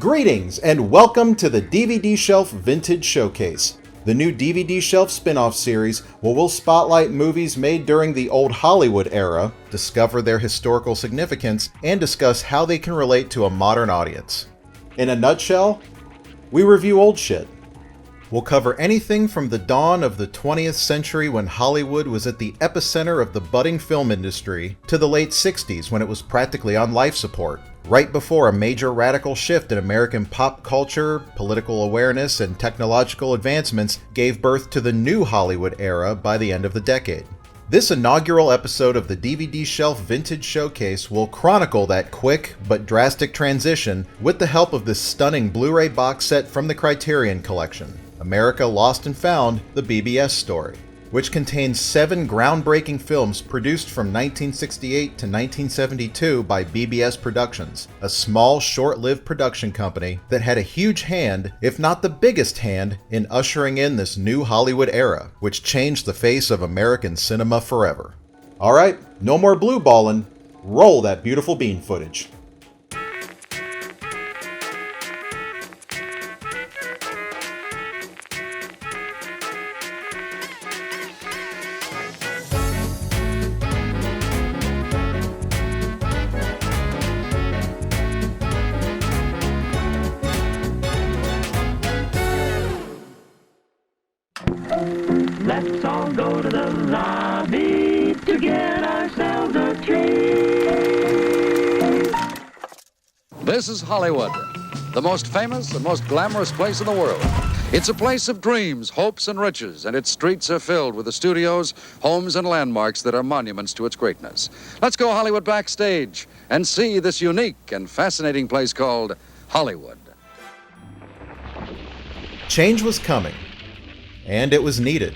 Greetings and welcome to the DVD Shelf Vintage Showcase, the new DVD Shelf spin-off series where we'll spotlight movies made during the old Hollywood era, discover their historical significance, and discuss how they can relate to a modern audience. In a nutshell, we review old shit. We'll cover anything from the dawn of the 20th century when Hollywood was at the epicenter of the budding film industry to the late 60s when it was practically on life support, right before a major radical shift in American pop culture, political awareness, and technological advancements gave birth to the new Hollywood era by the end of the decade. This inaugural episode of the DVD Shelf Vintage Showcase will chronicle that quick but drastic transition with the help of this stunning Blu-ray box set from the Criterion Collection, America Lost and Found, the BBS Story, which contains 7 groundbreaking films produced from 1968 to 1972 by BBS Productions, a small, short-lived production company that had a huge hand, if not the biggest hand, in ushering in this new Hollywood era, which changed the face of American cinema forever. Alright, no more blue balling. Roll that beautiful bean footage. Let's all go to the lobby to get ourselves a treat. This is Hollywood, the most famous and most glamorous place in the world. It's a place of dreams, hopes, and riches, and its streets are filled with the studios, homes, and landmarks that are monuments to its greatness. Let's go Hollywood backstage and see this unique and fascinating place called Hollywood. Change was coming, and it was needed.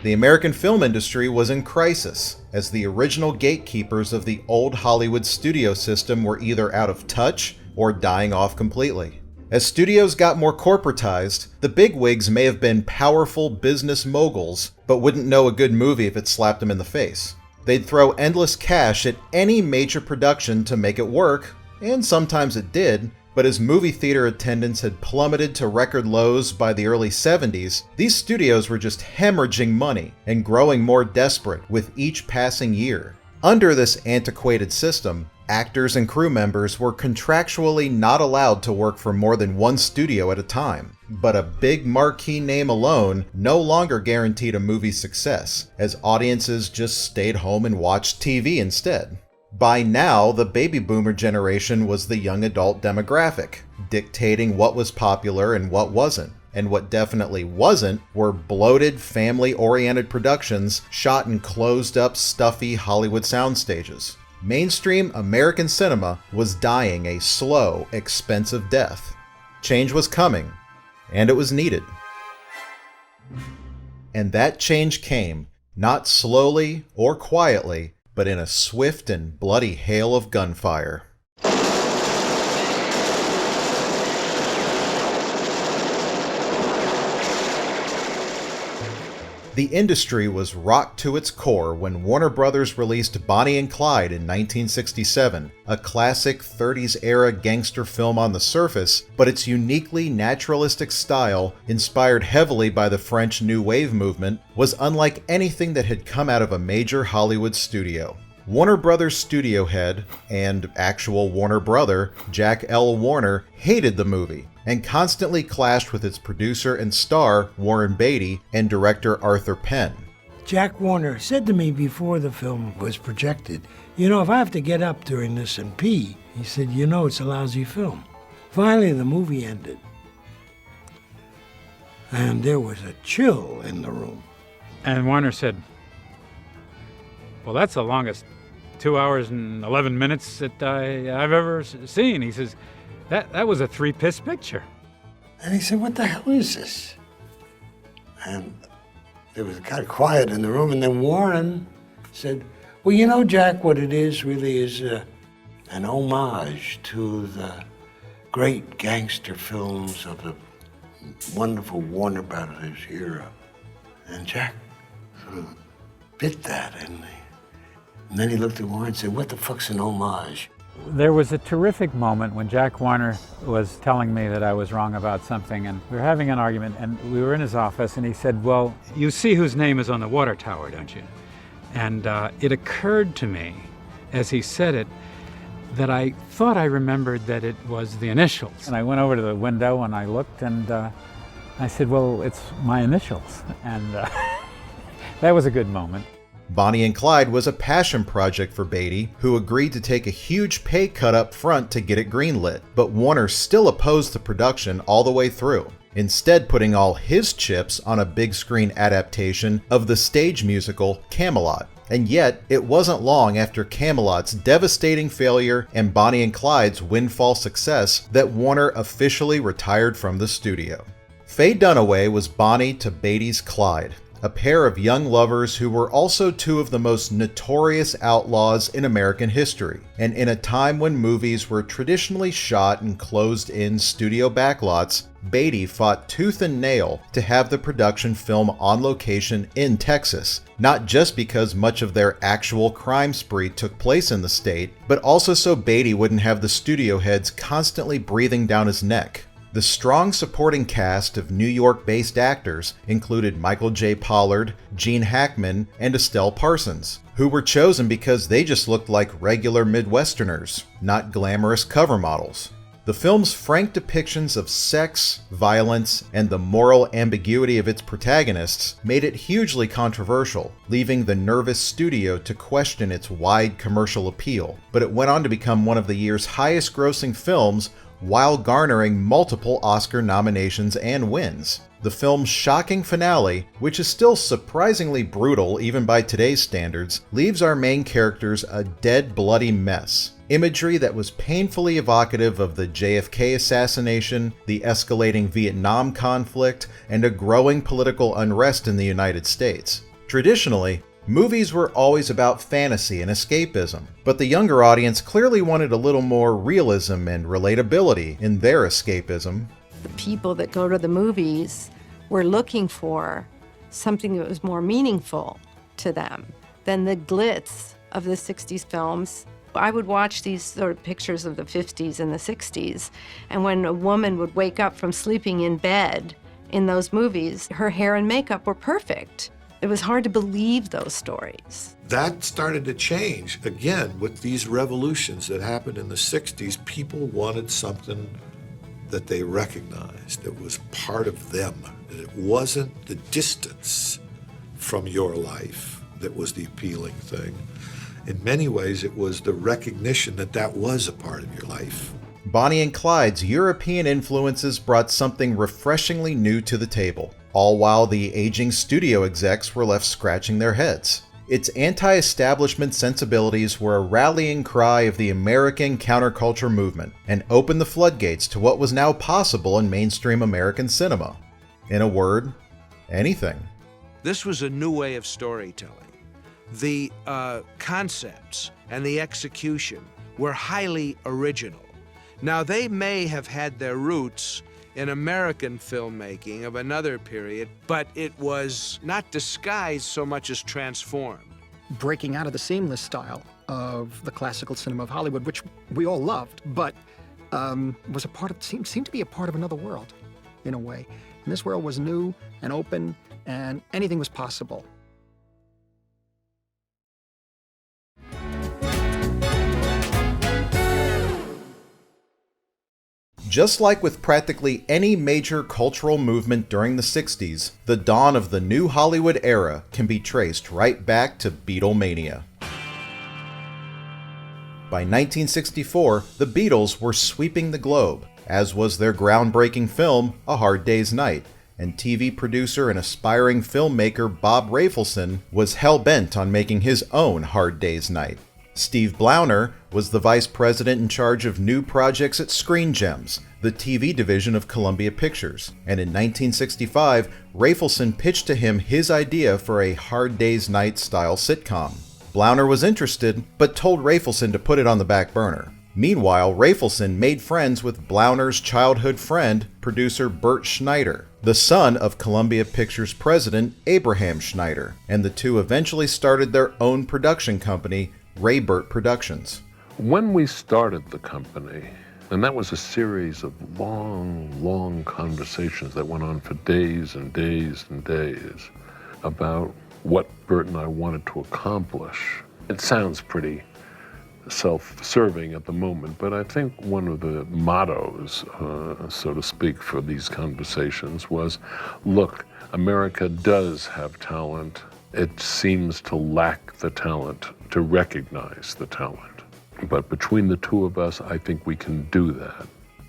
The American film industry was in crisis, as the original gatekeepers of the old Hollywood studio system were either out of touch or dying off completely. As studios got more corporatized, the bigwigs may have been powerful business moguls, but wouldn't know a good movie if it slapped them in the face. They'd throw endless cash at any major production to make it work, and sometimes it did, but as movie theater attendance had plummeted to record lows by the early 70s, these studios were just hemorrhaging money and growing more desperate with each passing year. Under this antiquated system, actors and crew members were contractually not allowed to work for more than one studio at a time, but a big marquee name alone no longer guaranteed a movie's success, as audiences just stayed home and watched TV instead. By now, the baby boomer generation was the young adult demographic, dictating what was popular and what wasn't. And what definitely wasn't were bloated, family-oriented productions shot in closed-up, stuffy Hollywood soundstages. Mainstream American cinema was dying a slow, expensive death. Change was coming, and it was needed. And that change came, not slowly or quietly, but in a swift and bloody hail of gunfire. The industry was rocked to its core when Warner Brothers released Bonnie and Clyde in 1967, a classic 30s-era gangster film on the surface, but its uniquely naturalistic style, inspired heavily by the French New Wave movement, was unlike anything that had come out of a major Hollywood studio. Warner Brothers studio head, and actual Warner brother, Jack L. Warner, hated the movie, and constantly clashed with its producer and star, Warren Beatty, and director Arthur Penn. Jack Warner said to me before the film was projected, if I have to get up during this and pee, he said, it's a lousy film. Finally, the movie ended. And there was a chill in the room. And Warner said, well, that's the longest 2 hours and 11 minutes that I've ever seen. He says, that was a 3-piss picture. And he said, what the hell is this? And there was kind of quiet in the room, and then Warren said, well, Jack, what it is really is an homage to the great gangster films of the wonderful Warner Brothers era. And Jack sort of bit that, and then he looked at Warren and said, what the fuck's an homage? There was a terrific moment when Jack Warner was telling me that I was wrong about something, and we were having an argument, and we were in his office, and he said, well, you see whose name is on the water tower, don't you? And it occurred to me, as he said it, that I thought I remembered that it was the initials. And I went over to the window and I looked, and I said, well, it's my initials. And that was a good moment. Bonnie and Clyde was a passion project for Beatty, who agreed to take a huge pay cut up front to get it greenlit, but Warner still opposed the production all the way through, instead putting all his chips on a big screen adaptation of the stage musical Camelot. And yet, it wasn't long after Camelot's devastating failure and Bonnie and Clyde's windfall success that Warner officially retired from the studio. Faye Dunaway was Bonnie to Beatty's Clyde, a pair of young lovers who were also two of the most notorious outlaws in American history, and in a time when movies were traditionally shot in closed-in studio backlots, Beatty fought tooth and nail to have the production film on location in Texas, not just because much of their actual crime spree took place in the state, but also so Beatty wouldn't have the studio heads constantly breathing down his neck. The strong supporting cast of New York-based actors included Michael J. Pollard, Gene Hackman, and Estelle Parsons, who were chosen because they just looked like regular Midwesterners, not glamorous cover models. The film's frank depictions of sex, violence, and the moral ambiguity of its protagonists made it hugely controversial, leaving the nervous studio to question its wide commercial appeal, but it went on to become one of the year's highest-grossing films while garnering multiple Oscar nominations and wins. The film's shocking finale, which is still surprisingly brutal even by today's standards, leaves our main characters a dead, bloody mess. Imagery that was painfully evocative of the JFK assassination, the escalating Vietnam conflict, and a growing political unrest in the United States. Traditionally, movies were always about fantasy and escapism, but the younger audience clearly wanted a little more realism and relatability in their escapism. The people that go to the movies were looking for something that was more meaningful to them than the glitz of the 60s films. I would watch these sort of pictures of the 50s and the 60s, and when a woman would wake up from sleeping in bed in those movies, her hair and makeup were perfect. It was hard to believe those stories. That started to change, again, with these revolutions that happened in the 60s. People wanted something that they recognized, that was part of them, that it wasn't the distance from your life that was the appealing thing. In many ways, it was the recognition that that was a part of your life. Bonnie and Clyde's European influences brought something refreshingly new to the table, all while the aging studio execs were left scratching their heads. Its anti-establishment sensibilities were a rallying cry of the American counterculture movement and opened the floodgates to what was now possible in mainstream American cinema. In a word, anything. This was a new way of storytelling. The concepts and the execution were highly original. Now, they may have had their roots in American filmmaking of another period, but it was not disguised so much as transformed. Breaking out of the seamless style of the classical cinema of Hollywood, which we all loved, but was a part of, seemed to be a part of another world, in a way. And this world was new and open, and anything was possible. Just like with practically any major cultural movement during the 60s, the dawn of the new Hollywood era can be traced right back to Beatlemania. By 1964, the Beatles were sweeping the globe, as was their groundbreaking film, A Hard Day's Night, and TV producer and aspiring filmmaker Bob Rafelson was hell-bent on making his own Hard Day's Night. Steve Blauner was the vice president in charge of new projects at Screen Gems, the TV division of Columbia Pictures, and in 1965, Rafelson pitched to him his idea for a Hard Day's Night style sitcom. Blauner was interested, but told Rafelson to put it on the back burner. Meanwhile, Rafelson made friends with Blauner's childhood friend, producer Bert Schneider, the son of Columbia Pictures president Abraham Schneider, and the two eventually started their own production company, Raybert Productions. When we started the company, and that was a series of long conversations that went on for days and days and days about what Bert and I wanted to accomplish. It sounds pretty self-serving at the moment, but I think one of the mottos, so to speak, for these conversations was, look, America does have talent. It seems to lack the talent to recognize the talent. But between the two of us, I think we can do that.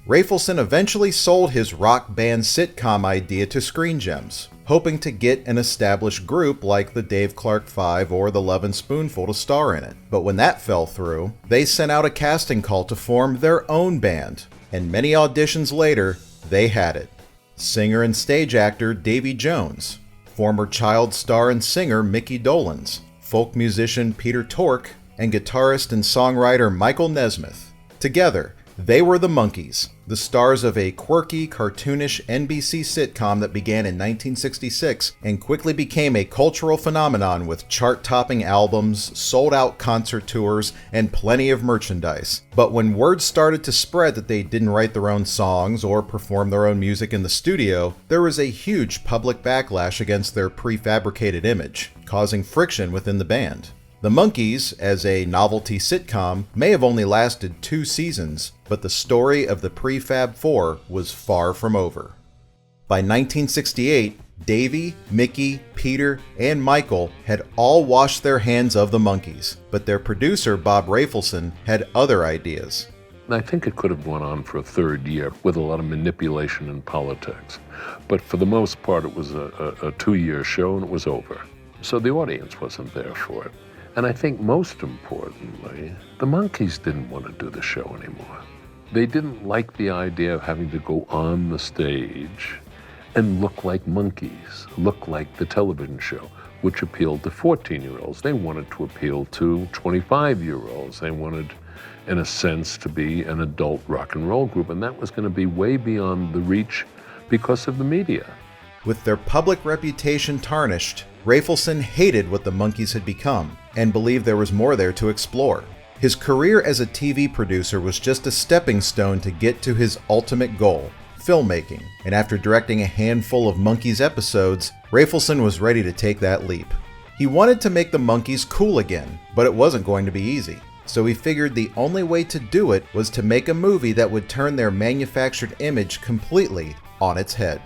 Rafelson eventually sold his rock band sitcom idea to Screen Gems, hoping to get an established group like the Dave Clark Five or the Lovin' Spoonful to star in it. But when that fell through, they sent out a casting call to form their own band, and many auditions later, they had it. Singer and stage actor Davy Jones, former child star and singer Mickey Dolenz, folk musician Peter Tork, and guitarist and songwriter Michael Nesmith. Together, they were the Monkees, the stars of a quirky, cartoonish NBC sitcom that began in 1966 and quickly became a cultural phenomenon with chart-topping albums, sold-out concert tours, and plenty of merchandise. But when word started to spread that they didn't write their own songs or perform their own music in the studio, there was a huge public backlash against their prefabricated image, causing friction within the band. The Monkees, as a novelty sitcom, may have only lasted 2 seasons, but the story of the Prefab Four was far from over. By 1968, Davy, Mickey, Peter, and Michael had all washed their hands of the Monkees, but their producer, Bob Rafelson, had other ideas. I think it could have gone on for a third year with a lot of manipulation and politics. But for the most part, it was a 2-year show and it was over. So the audience wasn't there for it. And I think most importantly, the Monkees didn't want to do the show anymore. They didn't like the idea of having to go on the stage and look like monkeys, look like the television show, which appealed to 14-year-olds. They wanted to appeal to 25-year-olds. They wanted, in a sense, to be an adult rock and roll group, and that was going to be way beyond the reach because of the media. With their public reputation tarnished, Rafelson hated what the Monkees had become and believed there was more there to explore. His career as a TV producer was just a stepping stone to get to his ultimate goal, filmmaking, and after directing a handful of Monkees episodes, Rafelson was ready to take that leap. He wanted to make the Monkees cool again, but it wasn't going to be easy. So he figured the only way to do it was to make a movie that would turn their manufactured image completely on its head.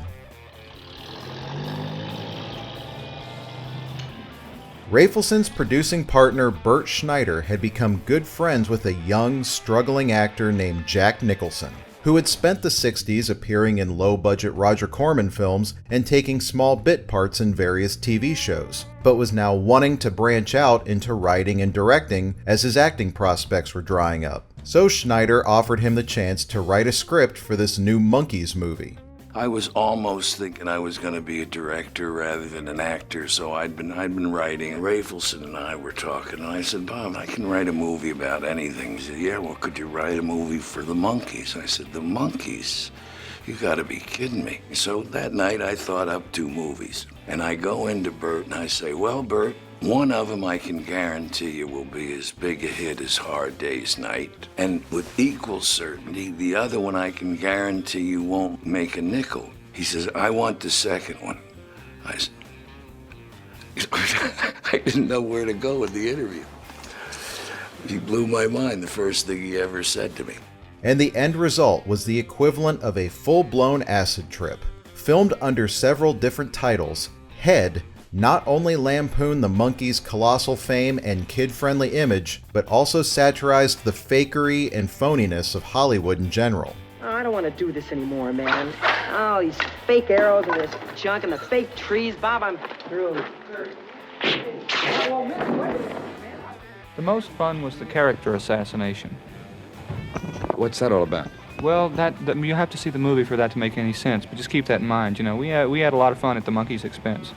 Rafelson's producing partner Bert Schneider had become good friends with a young, struggling actor named Jack Nicholson, who had spent the 60s appearing in low-budget Roger Corman films and taking small bit parts in various TV shows, but was now wanting to branch out into writing and directing as his acting prospects were drying up. So Schneider offered him the chance to write a script for this new Monkees movie. I was almost thinking I was going to be a director rather than an actor, so I'd been writing. Rafelson and I were talking, and I said, Bob, I can write a movie about anything. He said, yeah, well, could you write a movie for the Monkees? I said, the Monkees? You got to be kidding me. So that night I thought up 2 movies, and I go into Bert and I say, well, Bert, one of them I can guarantee you will be as big a hit as Hard Day's Night. And with equal certainty, the other one I can guarantee you won't make a nickel. He says, I want the second one. I said, I didn't know where to go with the interview. He blew my mind, the first thing he ever said to me. And the end result was the equivalent of a full-blown acid trip. Filmed under several different titles, Head not only lampooned the Monkees' colossal fame and kid-friendly image, but also satirized the fakery and phoniness of Hollywood in general. Oh, I don't want to do this anymore, man. Oh, these fake arrows and this junk and the fake trees. Bob, I'm through. The most fun was the character assassination. What's that all about? Well, you have to see the movie for that to make any sense, but just keep that in mind. You know, we had a lot of fun at the Monkees' expense.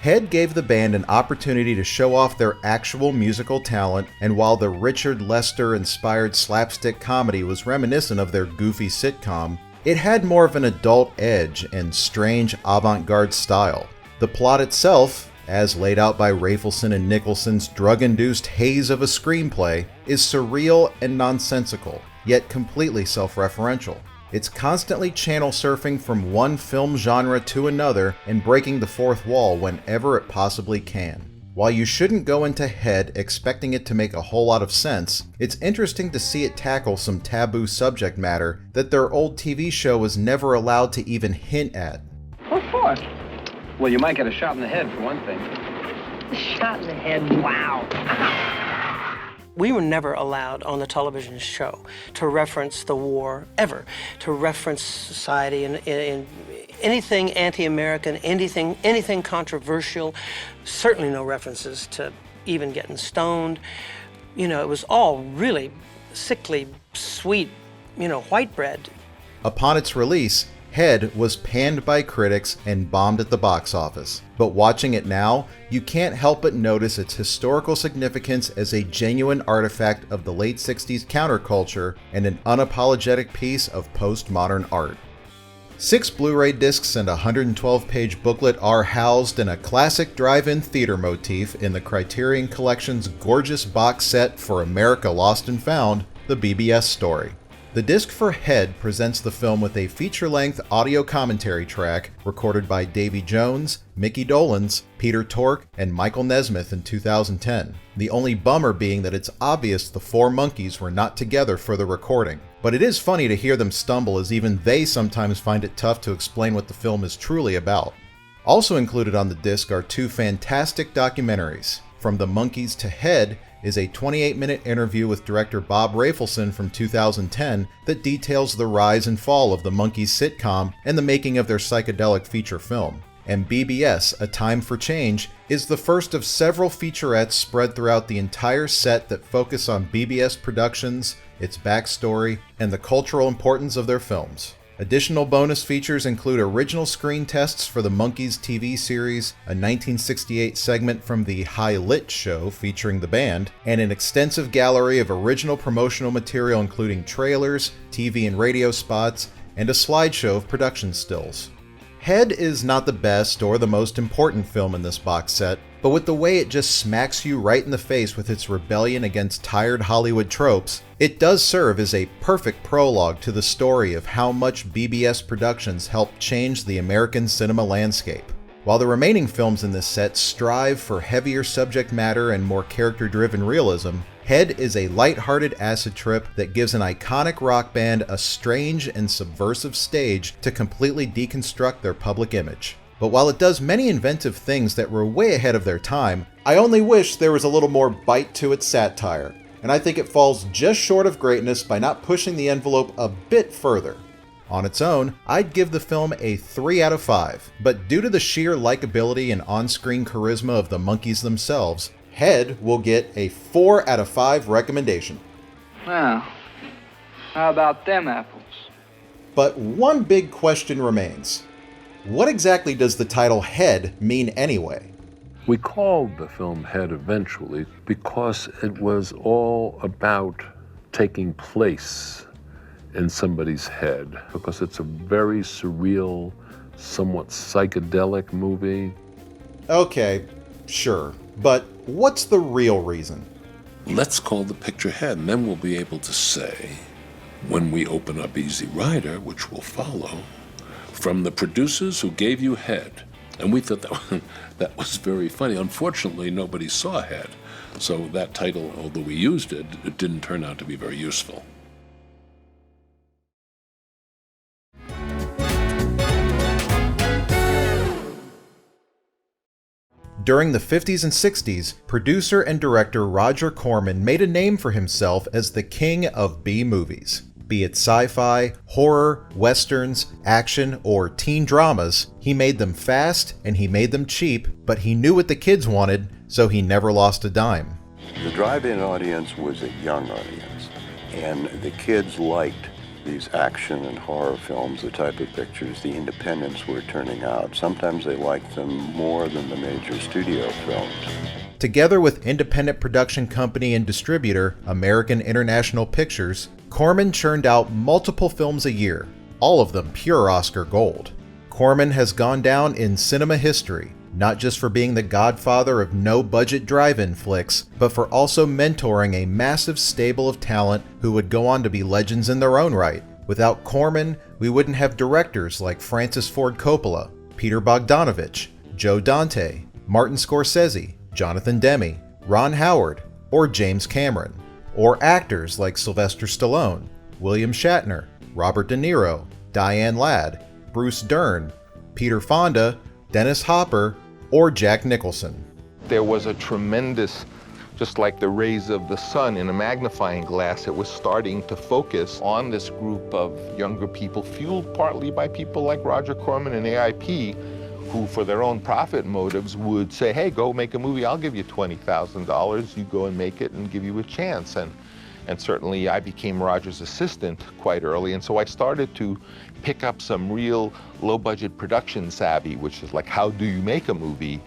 Head gave the band an opportunity to show off their actual musical talent, and while the Richard Lester-inspired slapstick comedy was reminiscent of their goofy sitcom, it had more of an adult edge and strange avant-garde style. The plot itself, as laid out by Rafelson and Nicholson's drug-induced haze of a screenplay, is surreal and nonsensical, yet completely self-referential. It's constantly channel surfing from one film genre to another and breaking the fourth wall whenever it possibly can. While you shouldn't go into Head expecting it to make a whole lot of sense, it's interesting to see it tackle some taboo subject matter that their old TV show was never allowed to even hint at. What for? Well, you might get a shot in the head, for one thing. Shot in the head, wow. We were never allowed on the television show to reference the war, ever. To reference society in anything anti-American, anything controversial. Certainly no references to even getting stoned. You know, it was all really sickly, sweet, white bread. Upon its release, Head was panned by critics and bombed at the box office. But watching it now, you can't help but notice its historical significance as a genuine artifact of the late 60s counterculture and an unapologetic piece of postmodern art. 6 Blu-ray discs and a 112-page booklet are housed in a classic drive-in theater motif in the Criterion Collection's gorgeous box set for America Lost and Found, The BBS Story. The disc for Head presents the film with a feature-length audio commentary track recorded by Davy Jones, Mickey Dolenz, Peter Tork, and Michael Nesmith in 2010. The only bummer being that it's obvious the 4 Monkees were not together for the recording. But it is funny to hear them stumble, as even they sometimes find it tough to explain what the film is truly about. Also included on the disc are 2 fantastic documentaries. From the Monkees to Head is a 28-minute interview with director Bob Rafelson from 2010 that details the rise and fall of the Monkees sitcom and the making of their psychedelic feature film. And BBS, A Time for Change, is the first of several featurettes spread throughout the entire set that focus on BBS Productions, its backstory, and the cultural importance of their films. Additional bonus features include original screen tests for the Monkees TV series, a 1968 segment from the High Lit show featuring the band, and an extensive gallery of original promotional material including trailers, TV and radio spots, and a slideshow of production stills. Head is not the best or the most important film in this box set, but with the way it just smacks you right in the face with its rebellion against tired Hollywood tropes, it does serve as a perfect prologue to the story of how much BBS Productions helped change the American cinema landscape. While the remaining films in this set strive for heavier subject matter and more character-driven realism, Head is a light-hearted acid trip that gives an iconic rock band a strange and subversive stage to completely deconstruct their public image. But while it does many inventive things that were way ahead of their time, I only wish there was a little more bite to its satire, and I think it falls just short of greatness by not pushing the envelope a bit further. On its own, I'd give the film a 3 out of 5, but due to the sheer likability and on-screen charisma of the Monkees themselves, Head will get a 4 out of 5 recommendation. Well, how about them apples? But one big question remains. What exactly does the title Head mean anyway? We called the film Head eventually because it was all about taking place in somebody's head, because it's a very surreal, somewhat psychedelic movie. Okay, sure, but what's the real reason? Let's call the picture Head, and then we'll be able to say, when we open up Easy Rider, which will follow, from the producers who gave you Head. And we thought that was very funny. Unfortunately, nobody saw Head, so that title, although we used it, it didn't turn out to be very useful. During the 50s and 60s, producer and director Roger Corman made a name for himself as the king of B-movies. Be it sci-fi, horror, westerns, action, or teen dramas, he made them fast and he made them cheap, but he knew what the kids wanted, so he never lost a dime. The drive-in audience was a young audience, and the kids liked these action and horror films, the type of pictures the independents were turning out. Sometimes they liked them more than the major studio films. Together with independent production company and distributor American International Pictures, Corman churned out multiple films a year, all of them pure Oscar gold. Corman has gone down in cinema history, not just for being the godfather of no-budget drive-in flicks, but for also mentoring a massive stable of talent who would go on to be legends in their own right. Without Corman, we wouldn't have directors like Francis Ford Coppola, Peter Bogdanovich, Joe Dante, Martin Scorsese, Jonathan Demme, Ron Howard, or James Cameron, or actors like Sylvester Stallone, William Shatner, Robert De Niro, Diane Ladd, Bruce Dern, Peter Fonda, Dennis Hopper, or Jack Nicholson. There was a tremendous, just like the rays of the sun in a magnifying glass, it was starting to focus on this group of younger people, fueled partly by people like Roger Corman and AIP, who for their own profit motives would say, hey, go make a movie, I'll give you $20,000, you go and make it and give you a chance. And certainly I became Roger's assistant quite early, and so I started to pick up some real low-budget production savvy, which is like, how do you make a movie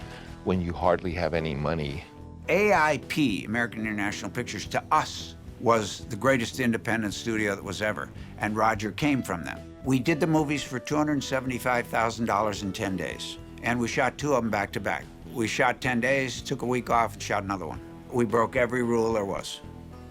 when you hardly have any money? AIP, American International Pictures, to us was the greatest independent studio that was ever, and Roger came from them. We did the movies for $275,000 in 10 days, and we shot 2 of them back to back. We shot 10 days, took a week off, and shot another one. We broke every rule there was.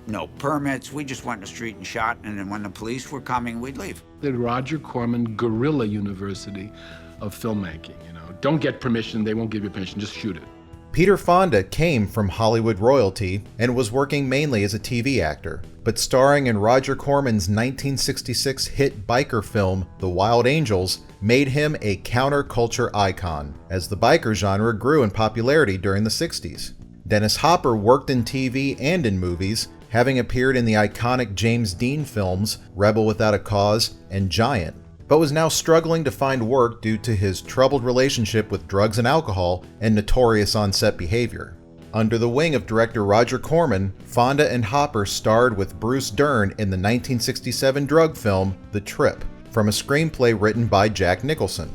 No permits, we just went in the street and shot, and then when the police were coming, we'd leave. The Roger Corman Guerrilla University of filmmaking, Don't get permission, they won't give you permission, just shoot it. Peter Fonda came from Hollywood royalty and was working mainly as a TV actor, but starring in Roger Corman's 1966 hit biker film, The Wild Angels, made him a counterculture icon, as the biker genre grew in popularity during the 60s. Dennis Hopper worked in TV and in movies, having appeared in the iconic James Dean films Rebel Without a Cause and Giant, but was now struggling to find work due to his troubled relationship with drugs and alcohol and notorious on-set behavior. Under the wing of director Roger Corman, Fonda and Hopper starred with Bruce Dern in the 1967 drug film The Trip, from a screenplay written by Jack Nicholson.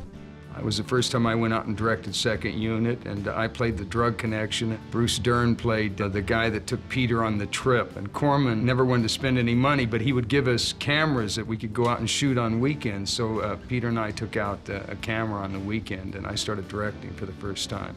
It was the first time I went out and directed Second Unit, and I played the drug connection. Bruce Dern played the guy that took Peter on the trip. And Corman never wanted to spend any money, but he would give us cameras that we could go out and shoot on weekends. So Peter and I took out a camera on the weekend, and I started directing for the first time.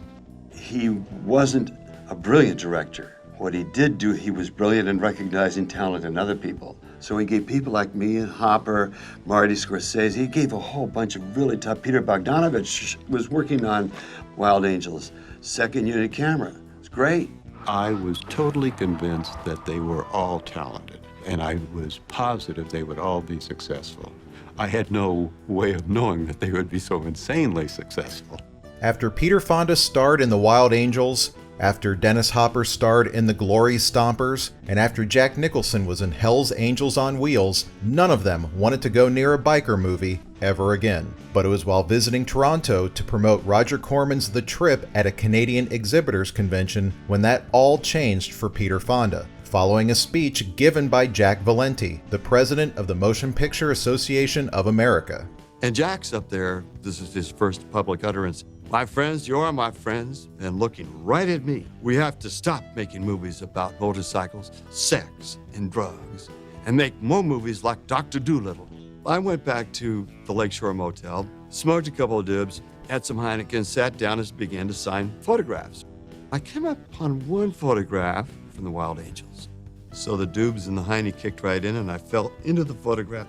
He wasn't a brilliant director. What he did do, he was brilliant in recognizing talent in other people. So he gave people like me and Hopper, Marty Scorsese, he gave a whole bunch of really tough. Peter Bogdanovich was working on Wild Angels, Second Unit camera. It's great. I was totally convinced that they were all talented, and I was positive they would all be successful. I had no way of knowing that they would be so insanely successful. After Peter Fonda starred in The Wild Angels, after Dennis Hopper starred in The Glory Stompers, and after Jack Nicholson was in Hell's Angels on Wheels, none of them wanted to go near a biker movie ever again. But it was while visiting Toronto to promote Roger Corman's The Trip at a Canadian exhibitors convention when that all changed for Peter Fonda, following a speech given by Jack Valenti, the president of the Motion Picture Association of America. And Jack's up there, this is his first public utterance. My friends, you're my friends, and looking right at me. We have to stop making movies about motorcycles, sex, and drugs, and make more movies like Dr. Dolittle. I went back to the Lakeshore Motel, smoked a couple of dibs, had some Heineken, sat down and began to sign photographs. I came upon one photograph from the Wild Angels. So the dubs and the Heine kicked right in, and I fell into the photograph.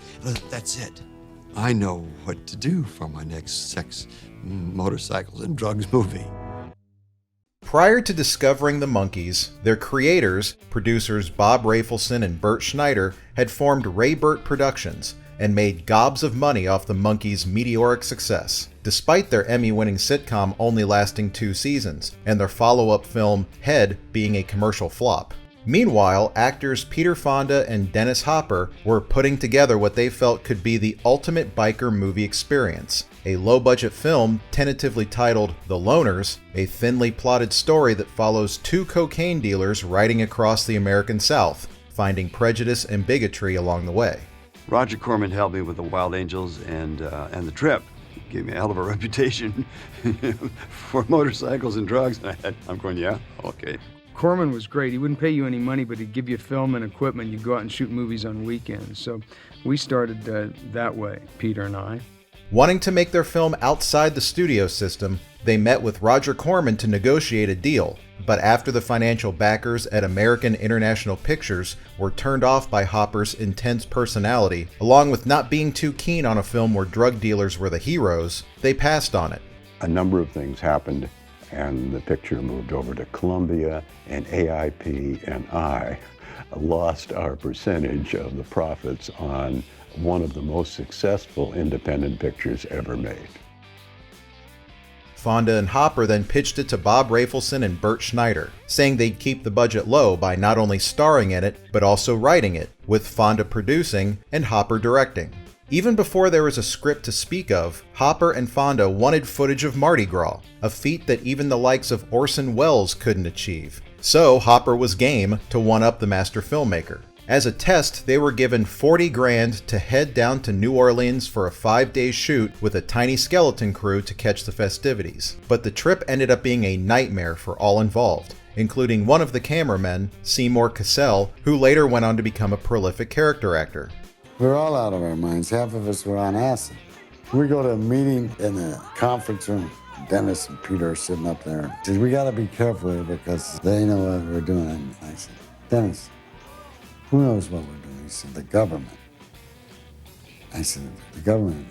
That's it. I know what to do for my next sex, motorcycles, and drugs movie. Prior to discovering the Monkees, their creators, producers Bob Rafelson and Bert Schneider, had formed Ray Burt Productions and made gobs of money off the Monkees' meteoric success, despite their Emmy-winning sitcom only lasting 2 seasons, and their follow-up film, Head, being a commercial flop. Meanwhile, actors Peter Fonda and Dennis Hopper were putting together what they felt could be the ultimate biker movie experience, a low-budget film tentatively titled The Loners, a thinly plotted story that follows 2 cocaine dealers riding across the American South, finding prejudice and bigotry along the way. Roger Corman helped me with the Wild Angels and The Trip. He gave me a hell of a reputation for motorcycles and drugs. And I'm going, yeah, okay. Corman was great. He wouldn't pay you any money, but he'd give you film and equipment. You'd go out and shoot movies on weekends. So we started that way, Peter and I. Wanting to make their film outside the studio system, they met with Roger Corman to negotiate a deal, but after the financial backers at American International Pictures were turned off by Hopper's intense personality, along with not being too keen on a film where drug dealers were the heroes, they passed on it. A number of things happened, and the picture moved over to Columbia, and AIP and I lost our percentage of the profits on one of the most successful independent pictures ever made. Fonda and Hopper then pitched it to Bob Rafelson and Bert Schneider, saying they'd keep the budget low by not only starring in it, but also writing it, with Fonda producing and Hopper directing. Even before there was a script to speak of, Hopper and Fonda wanted footage of Mardi Gras, a feat that even the likes of Orson Welles couldn't achieve. So Hopper was game to one-up the master filmmaker. As a test, they were given $40,000 to head down to New Orleans for a 5-day shoot with a tiny skeleton crew to catch the festivities. But the trip ended up being a nightmare for all involved, including one of the cameramen, Seymour Cassell, who later went on to become a prolific character actor. We're all out of our minds. Half of us were on acid. We go to a meeting in the conference room. Dennis and Peter are sitting up there. He said, we gotta be careful here because they know what we're doing. And I said, Dennis, who knows what we're doing? He said, the government. I said, the government?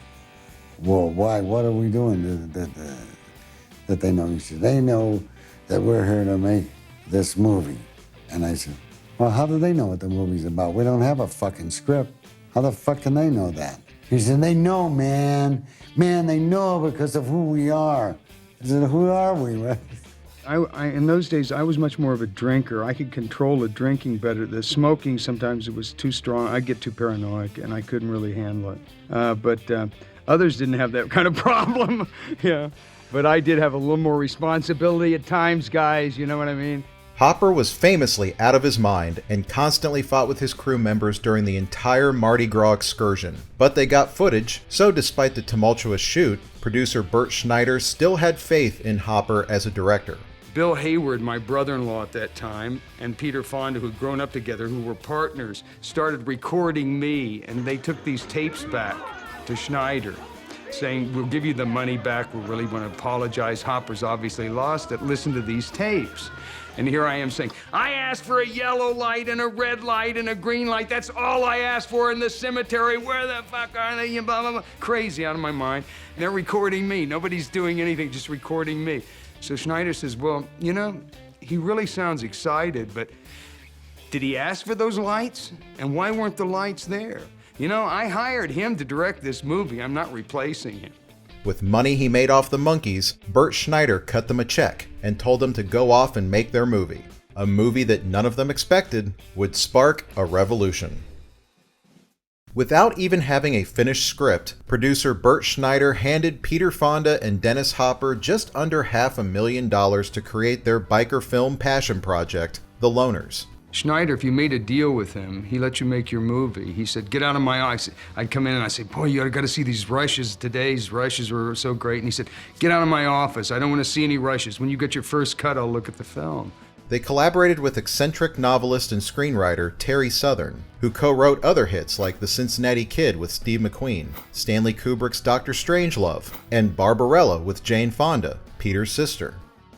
Well, why? What are we doing that they know? He said, they know that we're here to make this movie. And I said, well, how do they know what the movie's about? We don't have a fucking script. How the fuck can they know that? He said, they know, man. Man, they know because of who we are. I said, who are we? In those days, I was much more of a drinker. I could control the drinking better. The smoking, sometimes it was too strong. I'd get too paranoid, and I couldn't really handle it. But others didn't have that kind of problem. Yeah. But I did have a little more responsibility at times, guys. You know what I mean? Hopper was famously out of his mind and constantly fought with his crew members during the entire Mardi Gras excursion. But they got footage, so despite the tumultuous shoot, producer Bert Schneider still had faith in Hopper as a director. Bill Hayward, my brother-in-law at that time, and Peter Fonda, who'd grown up together, who were partners, started recording me, and they took these tapes back to Schneider, saying, we'll give you the money back, we really want to apologize, Hopper's obviously lost it, listen to these tapes. And here I am saying, I asked for a yellow light and a red light and a green light. That's all I asked for in the cemetery. Where the fuck are they? Blah, blah, blah. Crazy out of my mind. And they're recording me. Nobody's doing anything, just recording me. So Schneider says, well, you know, he really sounds excited, but did he ask for those lights? And why weren't the lights there? You know, I hired him to direct this movie. I'm not replacing him. With money he made off the Monkees, Bert Schneider cut them a check and told them to go off and make their movie. A movie that none of them expected would spark a revolution. Without even having a finished script, producer Bert Schneider handed Peter Fonda and Dennis Hopper just under $500,000 to create their biker film passion project, The Loners. Schneider, if you made a deal with him, he let you make your movie. He said, get out of my eyes. I'd come in and I'd say, boy, you got to see these rushes. Today's rushes were so great. And he said, get out of my office. I don't want to see any rushes. When you get your first cut, I'll look at the film. They collaborated with eccentric novelist and screenwriter Terry Southern, who co-wrote other hits like The Cincinnati Kid with Steve McQueen, Stanley Kubrick's Dr. Strangelove, and Barbarella with Jane Fonda, Peter's sister.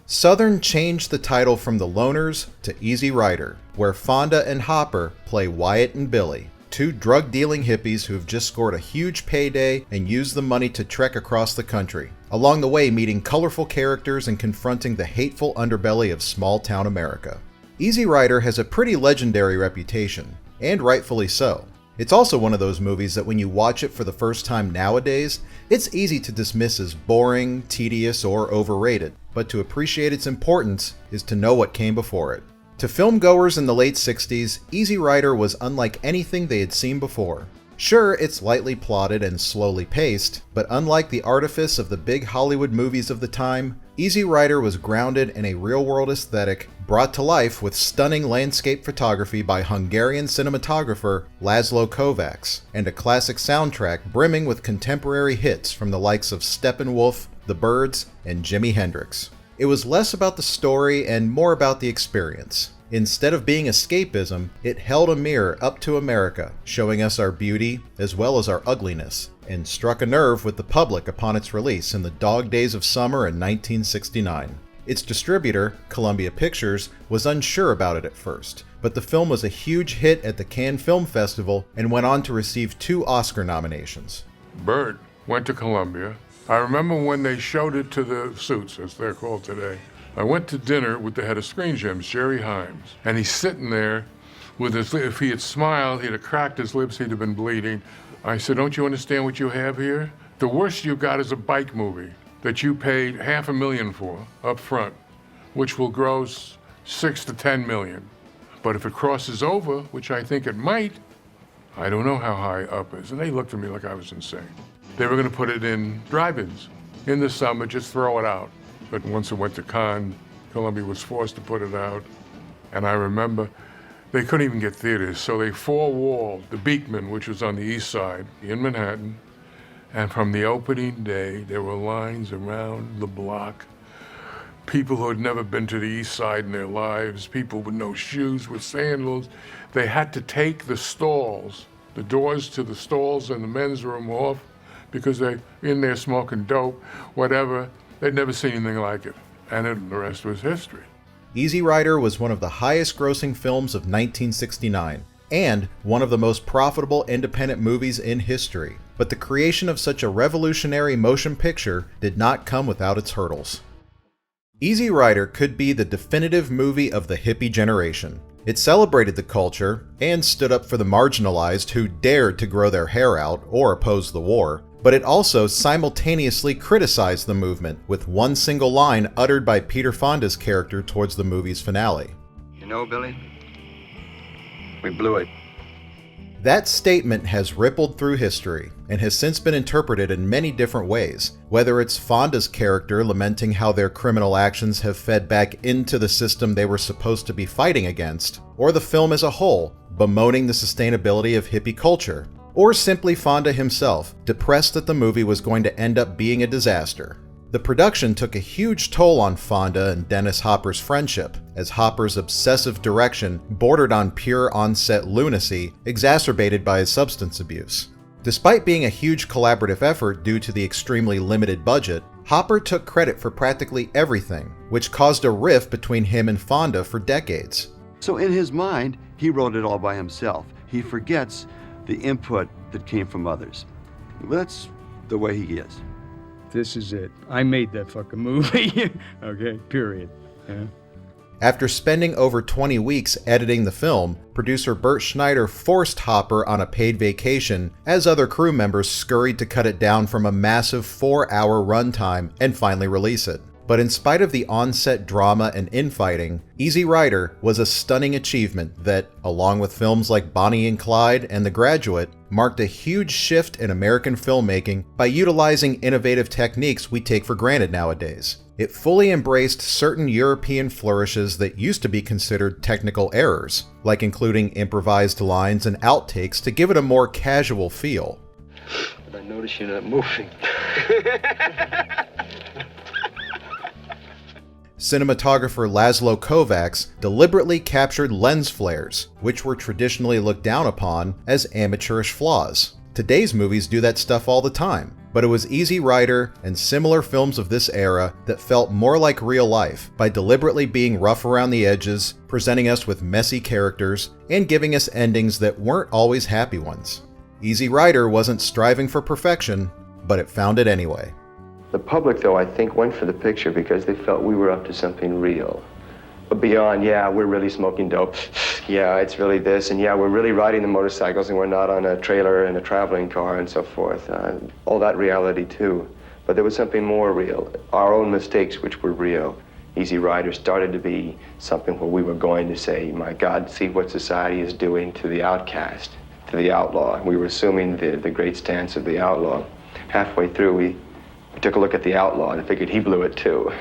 Southern changed the title from The Loners to Easy Rider, where Fonda and Hopper play Wyatt and Billy, two drug-dealing hippies who've just scored a huge payday and used the money to trek across the country, along the way meeting colorful characters and confronting the hateful underbelly of small-town America. Easy Rider has a pretty legendary reputation, and rightfully so. It's also one of those movies that when you watch it for the first time nowadays, it's easy to dismiss as boring, tedious, or overrated, but to appreciate its importance is to know what came before it. To filmgoers in the late 60s, Easy Rider was unlike anything they had seen before. Sure, it's lightly plotted and slowly paced, but unlike the artifice of the big Hollywood movies of the time, Easy Rider was grounded in a real-world aesthetic brought to life with stunning landscape photography by Hungarian cinematographer Laszlo Kovacs, and a classic soundtrack brimming with contemporary hits from the likes of Steppenwolf, The Byrds, and Jimi Hendrix. It was less about the story and more about the experience. Instead of being escapism, it held a mirror up to America, showing us our beauty as well as our ugliness, and struck a nerve with the public upon its release in the dog days of summer in 1969. Its distributor, Columbia Pictures, was unsure about it at first, but the film was a huge hit at the Cannes Film Festival and went on to receive 2 Oscar nominations. Bert went to Columbia. I remember when they showed it to the suits, as they're called today. I went to dinner with the head of Screen Gems, Jerry Himes, and he's sitting there with his, if he had smiled, he'd have cracked his lips, he'd have been bleeding. I said, don't you understand what you have here? The worst you've got is a bike movie that you paid $500,000 for up front, which will gross $6 to $10 million. But if it crosses over, which I think it might, I don't know how high up it is. And they looked at me like I was insane. They were going to put it in drive-ins in the summer, just throw it out. But once it went to Cannes, Columbia was forced to put it out. And I remember they couldn't even get theaters, so they four-walled the Beekman, which was on the east side in Manhattan. And from the opening day, there were lines around the block. People who had never been to the east side in their lives, people with no shoes, with sandals. They had to take the stalls, the doors to the stalls in the men's room off, because they're in there smoking dope, whatever. They'd never seen anything like it. And the rest was history. Easy Rider was one of the highest grossing films of 1969, and one of the most profitable independent movies in history. But the creation of such a revolutionary motion picture did not come without its hurdles. Easy Rider could be the definitive movie of the hippie generation. It celebrated the culture and stood up for the marginalized who dared to grow their hair out or oppose the war, but it also simultaneously criticized the movement with one single line uttered by Peter Fonda's character towards the movie's finale. You know, Billy, we blew it. That statement has rippled through history and has since been interpreted in many different ways, whether it's Fonda's character lamenting how their criminal actions have fed back into the system they were supposed to be fighting against, or the film as a whole, bemoaning the sustainability of hippie culture, or simply Fonda himself, depressed that the movie was going to end up being a disaster. The production took a huge toll on Fonda and Dennis Hopper's friendship, as Hopper's obsessive direction bordered on pure on-set lunacy, exacerbated by his substance abuse. Despite being a huge collaborative effort due to the extremely limited budget, Hopper took credit for practically everything, which caused a rift between him and Fonda for decades. So in his mind, he wrote it all by himself. He forgets the input that came from others. That's the way he is. This is it. I made that fucking movie. Okay, period. Yeah. After spending over 20 weeks editing the film, producer Bert Schneider forced Hopper on a paid vacation as other crew members scurried to cut it down from a massive 4-hour runtime and finally release it. But in spite of the on-set drama and infighting, Easy Rider was a stunning achievement that, along with films like Bonnie and Clyde and The Graduate, marked a huge shift in American filmmaking by utilizing innovative techniques we take for granted nowadays. It fully embraced certain European flourishes that used to be considered technical errors, like including improvised lines and outtakes to give it a more casual feel. But I notice you're not moving. Cinematographer Laszlo Kovacs deliberately captured lens flares, which were traditionally looked down upon as amateurish flaws. Today's movies do that stuff all the time, but it was Easy Rider and similar films of this era that felt more like real life by deliberately being rough around the edges, presenting us with messy characters, and giving us endings that weren't always happy ones. Easy Rider wasn't striving for perfection, but it found it anyway. The public, though, I think, went for the picture because they felt we were up to something real. But beyond, yeah, we're really smoking dope. Yeah, it's really this. And yeah, we're really riding the motorcycles and we're not on a trailer and a traveling car and so forth. All that reality, too. But there was something more real. Our own mistakes, which were real. Easy Rider started to be something where we were going to say, my God, see what society is doing to the outcast, to the outlaw. We were assuming the great stance of the outlaw. Halfway through, we took a look at the outlaw and figured he blew it too.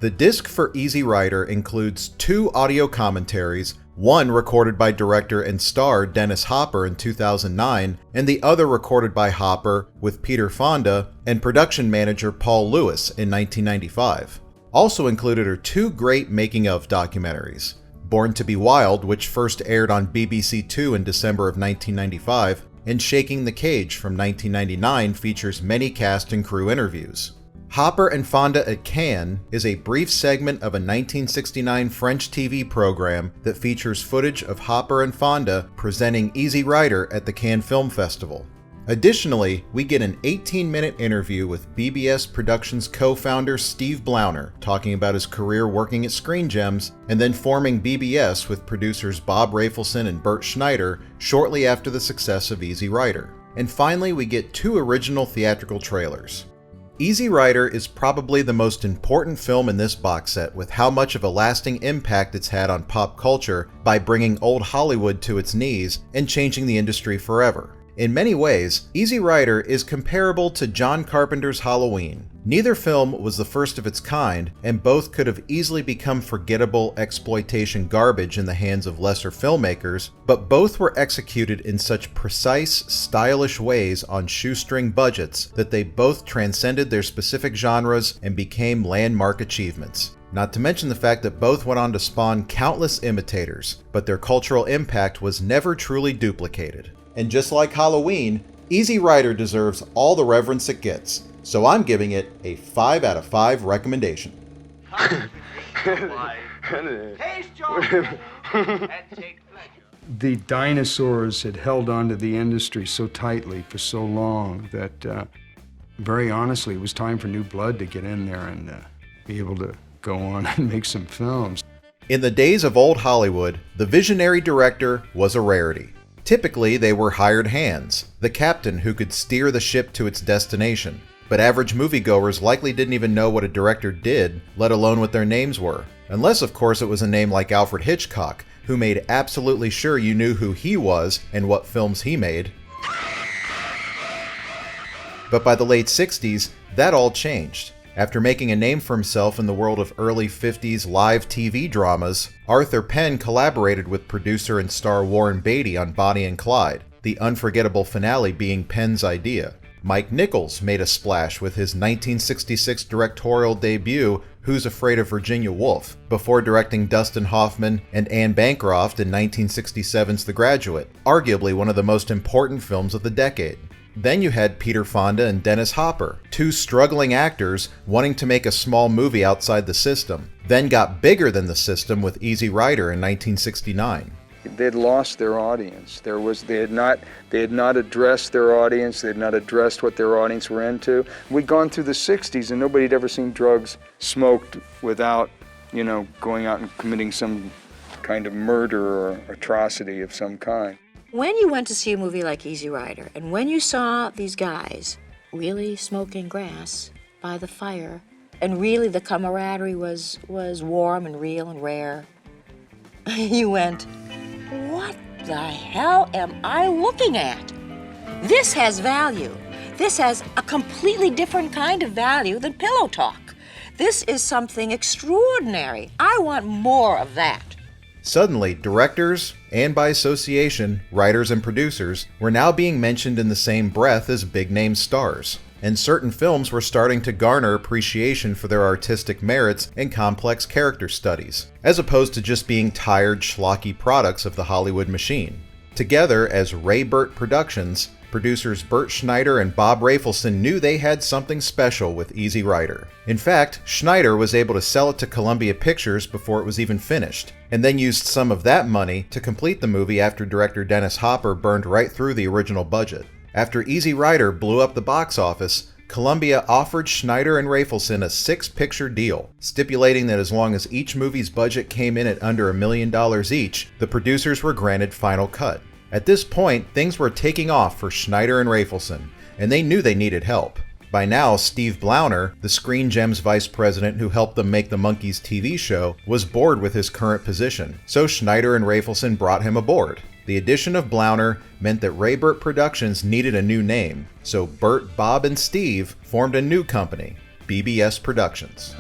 The disc for Easy Rider includes 2 audio commentaries, one recorded by director and star Dennis Hopper in 2009, and the other recorded by Hopper with Peter Fonda and production manager Paul Lewis in 1995. Also included are 2 great making-of documentaries. Born to be Wild, which first aired on BBC Two in December of 1995, and Shaking the Cage from 1999 features many cast and crew interviews. Hopper and Fonda at Cannes is a brief segment of a 1969 French TV program that features footage of Hopper and Fonda presenting Easy Rider at the Cannes Film Festival. Additionally, we get an 18-minute interview with BBS Productions co-founder Steve Blauner talking about his career working at Screen Gems and then forming BBS with producers Bob Rafelson and Bert Schneider shortly after the success of Easy Rider. And finally, we get 2 original theatrical trailers. Easy Rider is probably the most important film in this box set with how much of a lasting impact it's had on pop culture by bringing old Hollywood to its knees and changing the industry forever. In many ways, Easy Rider is comparable to John Carpenter's Halloween. Neither film was the first of its kind, and both could have easily become forgettable exploitation garbage in the hands of lesser filmmakers, but both were executed in such precise, stylish ways on shoestring budgets that they both transcended their specific genres and became landmark achievements. Not to mention the fact that both went on to spawn countless imitators, but their cultural impact was never truly duplicated. And just like Halloween, Easy Rider deserves all the reverence it gets, so I'm giving it a 5 out of 5 recommendation. The dinosaurs had held onto the industry so tightly for so long that, very honestly, it was time for new blood to get in there and be able to go on and make some films. In the days of old Hollywood, the visionary director was a rarity. Typically, they were hired hands, the captain who could steer the ship to its destination. But average moviegoers likely didn't even know what a director did, let alone what their names were. Unless, of course, it was a name like Alfred Hitchcock, who made absolutely sure you knew who he was and what films he made. But by the late 60s, that all changed. After making a name for himself in the world of early 50s live TV dramas, Arthur Penn collaborated with producer and star Warren Beatty on Bonnie and Clyde, the unforgettable finale being Penn's idea. Mike Nichols made a splash with his 1966 directorial debut, Who's Afraid of Virginia Woolf, before directing Dustin Hoffman and Anne Bancroft in 1967's The Graduate, arguably one of the most important films of the decade. Then you had Peter Fonda and Dennis Hopper, 2 struggling actors wanting to make a small movie outside the system, then got bigger than the system with Easy Rider in 1969. They'd lost their audience. They had not addressed their audience. They had not addressed what their audience were into. We'd gone through the 60s and nobody had ever seen drugs smoked without, going out and committing some kind of murder or atrocity of some kind. When you went to see a movie like Easy Rider, and when you saw these guys really smoking grass by the fire, and really the camaraderie was warm and real and rare, you went, what the hell am I looking at? This has value. This has a completely different kind of value than pillow talk. This is something extraordinary. I want more of that. Suddenly, directors, and by association, writers and producers, were now being mentioned in the same breath as big-name stars, and certain films were starting to garner appreciation for their artistic merits and complex character studies, as opposed to just being tired, schlocky products of the Hollywood machine. Together, as Ray Burt Productions, producers Bert Schneider and Bob Rafelson knew they had something special with Easy Rider. In fact, Schneider was able to sell it to Columbia Pictures before it was even finished, and then used some of that money to complete the movie after director Dennis Hopper burned right through the original budget. After Easy Rider blew up the box office, Columbia offered Schneider and Rafelson a 6-picture deal, stipulating that as long as each movie's budget came in at under $1 million each, the producers were granted final cut. At this point, things were taking off for Schneider and Rafelson, and they knew they needed help. By now, Steve Blauner, the Screen Gems vice president who helped them make the Monkees TV show, was bored with his current position, so Schneider and Rafelson brought him aboard. The addition of Blauner meant that Ray Burt Productions needed a new name, so Bert, Bob, and Steve formed a new company, BBS Productions.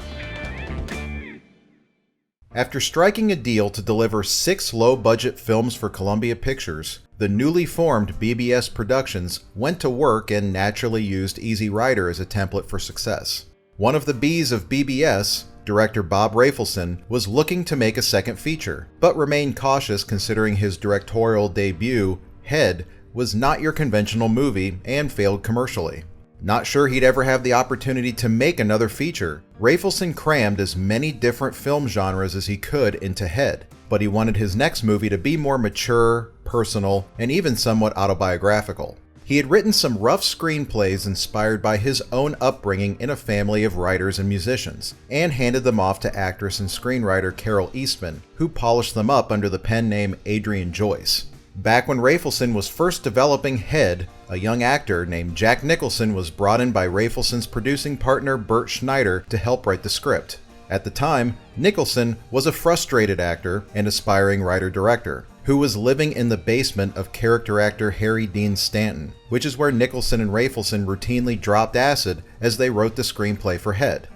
After striking a deal to deliver 6 low-budget films for Columbia Pictures, the newly formed BBS Productions went to work and naturally used Easy Rider as a template for success. One of the B's of BBS, director Bob Rafelson was looking to make a second feature, but remained cautious considering his directorial debut, Head, was not your conventional movie and failed commercially. Not sure he'd ever have the opportunity to make another feature, Rafelson crammed as many different film genres as he could into Head, but he wanted his next movie to be more mature, personal, and even somewhat autobiographical. He had written some rough screenplays inspired by his own upbringing in a family of writers and musicians, and handed them off to actress and screenwriter Carol Eastman, who polished them up under the pen name Adrienne Joyce. Back when Rafelson was first developing Head, a young actor named Jack Nicholson was brought in by Rafelson's producing partner Bert Schneider to help write the script. At the time, Nicholson was a frustrated actor and aspiring writer-director, who was living in the basement of character actor Harry Dean Stanton, which is where Nicholson and Rafelson routinely dropped acid as they wrote the screenplay for Head.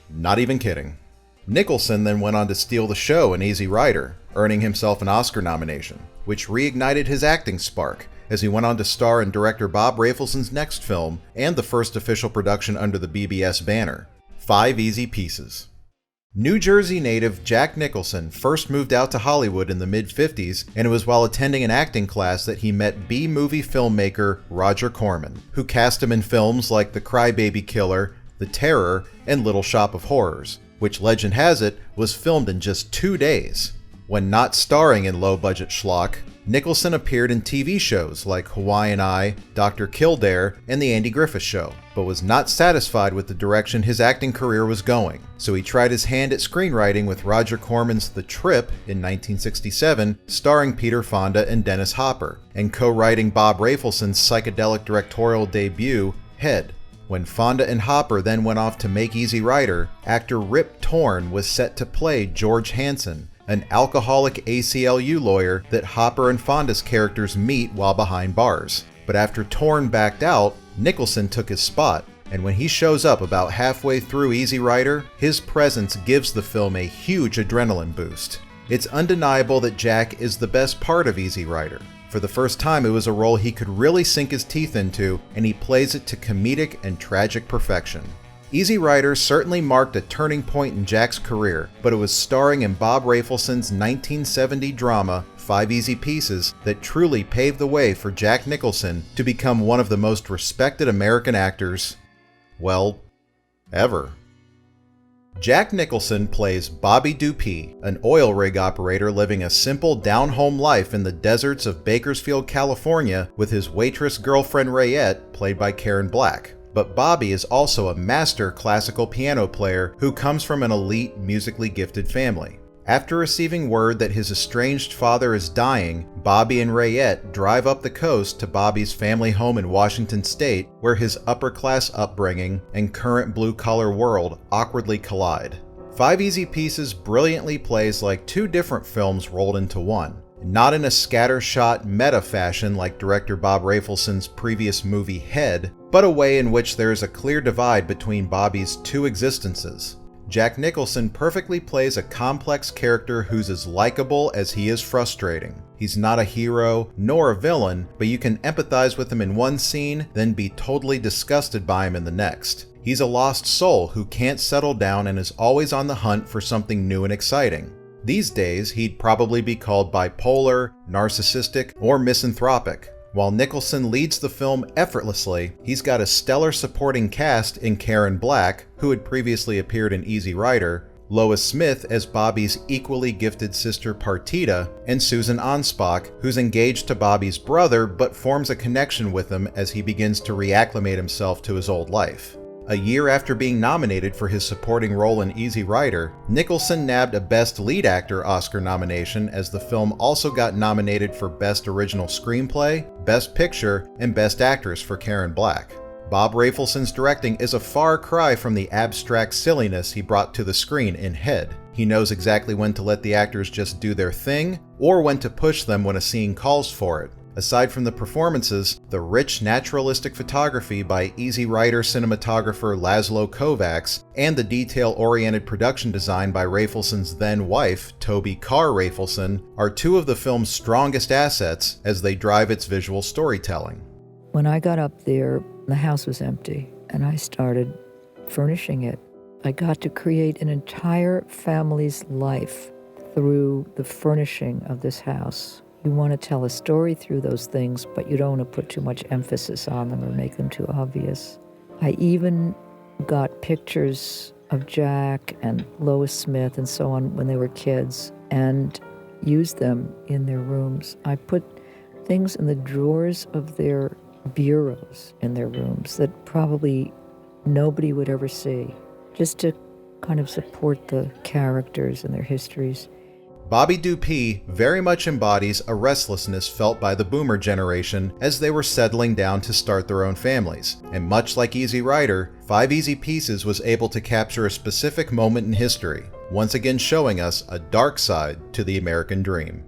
Not even kidding. Nicholson then went on to steal the show in Easy Rider, earning himself an Oscar nomination, which reignited his acting spark as he went on to star in director Bob Rafelson's next film and the first official production under the BBS banner, 5 Easy Pieces. New Jersey native Jack Nicholson first moved out to Hollywood in the mid-50s, and it was while attending an acting class that he met B-movie filmmaker Roger Corman, who cast him in films like The Crybaby Killer, The Terror, and Little Shop of Horrors, which legend has it was filmed in just 2 days. When not starring in low-budget schlock, Nicholson appeared in TV shows like Hawaiian Eye, Dr. Kildare, and The Andy Griffith Show, but was not satisfied with the direction his acting career was going, so he tried his hand at screenwriting with Roger Corman's The Trip in 1967, starring Peter Fonda and Dennis Hopper, and co-writing Bob Rafelson's psychedelic directorial debut, Head. When Fonda and Hopper then went off to make Easy Rider, actor Rip Torn was set to play George Hansen, an alcoholic ACLU lawyer that Hopper and Fonda's characters meet while behind bars. But after Torn backed out, Nicholson took his spot, and when he shows up about halfway through Easy Rider, his presence gives the film a huge adrenaline boost. It's undeniable that Jack is the best part of Easy Rider. For the first time, it was a role he could really sink his teeth into, and he plays it to comedic and tragic perfection. Easy Rider certainly marked a turning point in Jack's career, but it was starring in Bob Rafelson's 1970 drama, 5 Easy Pieces, that truly paved the way for Jack Nicholson to become one of the most respected American actors, well, ever. Jack Nicholson plays Bobby Dupuy, an oil rig operator living a simple down-home life in the deserts of Bakersfield, California, with his waitress girlfriend Rayette, played by Karen Black. But Bobby is also a master classical piano player who comes from an elite, musically gifted family. After receiving word that his estranged father is dying, Bobby and Rayette drive up the coast to Bobby's family home in Washington State, where his upper-class upbringing and current blue-collar world awkwardly collide. 5 Easy Pieces brilliantly plays like 2 different films rolled into one. Not in a scattershot meta fashion like director Bob Rafelson's previous movie Head, but a way in which there is a clear divide between Bobby's 2 existences. Jack Nicholson perfectly plays a complex character who's as likable as he is frustrating. He's not a hero, nor a villain, but you can empathize with him in one scene, then be totally disgusted by him in the next. He's a lost soul who can't settle down and is always on the hunt for something new and exciting. These days, he'd probably be called bipolar, narcissistic, or misanthropic. While Nicholson leads the film effortlessly, he's got a stellar supporting cast in Karen Black, who had previously appeared in Easy Rider, Lois Smith as Bobby's equally gifted sister Partita, and Susan Anspach, who's engaged to Bobby's brother but forms a connection with him as he begins to reacclimate himself to his old life. A year after being nominated for his supporting role in Easy Rider, Nicholson nabbed a Best Lead Actor Oscar nomination as the film also got nominated for Best Original Screenplay, Best Picture, and Best Actress for Karen Black. Bob Rafelson's directing is a far cry from the abstract silliness he brought to the screen in Head. He knows exactly when to let the actors just do their thing, or when to push them when a scene calls for it. Aside from the performances, the rich naturalistic photography by Easy Rider cinematographer Laszlo Kovacs and the detail-oriented production design by Rafelson's then-wife, Toby Carr Rafelson, are 2 of the film's strongest assets as they drive its visual storytelling. When I got up there, the house was empty, and I started furnishing it. I got to create an entire family's life through the furnishing of this house. You want to tell a story through those things, but you don't want to put too much emphasis on them or make them too obvious. I even got pictures of Jack and Lois Smith and so on when they were kids and used them in their rooms. I put things in the drawers of their bureaus in their rooms that probably nobody would ever see, just to kind of support the characters and their histories. Bobby Dupee very much embodies a restlessness felt by the boomer generation as they were settling down to start their own families. And much like Easy Rider, 5 Easy Pieces was able to capture a specific moment in history, once again showing us a dark side to the American dream.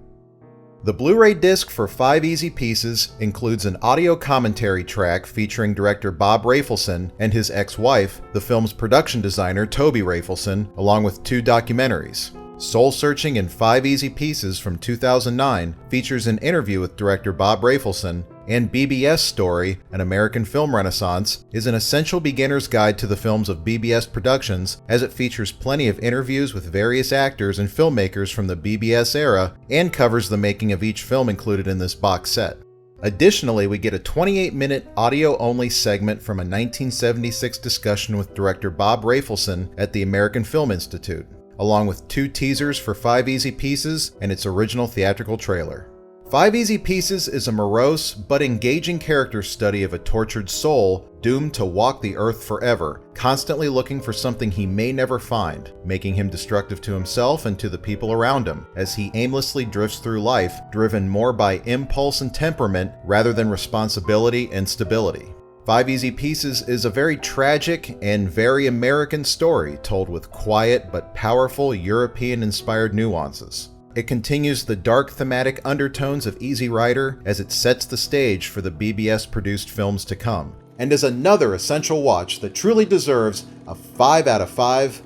The Blu-ray disc for 5 Easy Pieces includes an audio commentary track featuring director Bob Rafelson and his ex-wife, the film's production designer Toby Rafelson, along with 2 documentaries. Soul Searching in 5 Easy Pieces from 2009 features an interview with director Bob Rafelson, and BBS Story, An American Film Renaissance, is an essential beginner's guide to the films of BBS Productions, as it features plenty of interviews with various actors and filmmakers from the BBS era and covers the making of each film included in this box set. Additionally, we get a 28-minute audio-only segment from a 1976 discussion with director Bob Rafelson at the American Film Institute, along with 2 teasers for 5 Easy Pieces and its original theatrical trailer. 5 Easy Pieces is a morose but engaging character study of a tortured soul doomed to walk the earth forever, constantly looking for something he may never find, making him destructive to himself and to the people around him, as he aimlessly drifts through life, driven more by impulse and temperament rather than responsibility and stability. 5 Easy Pieces is a very tragic and very American story told with quiet but powerful European-inspired nuances. It continues the dark thematic undertones of Easy Rider as it sets the stage for the BBS-produced films to come, and is another essential watch that truly deserves a 5 out of 5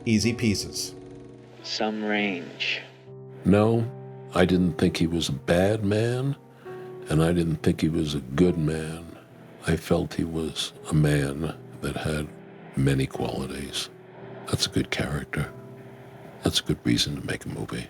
Easy Pieces. Some range. No, I didn't think he was a bad man, and I didn't think he was a good man. I felt he was a man that had many qualities. That's a good character. That's a good reason to make a movie.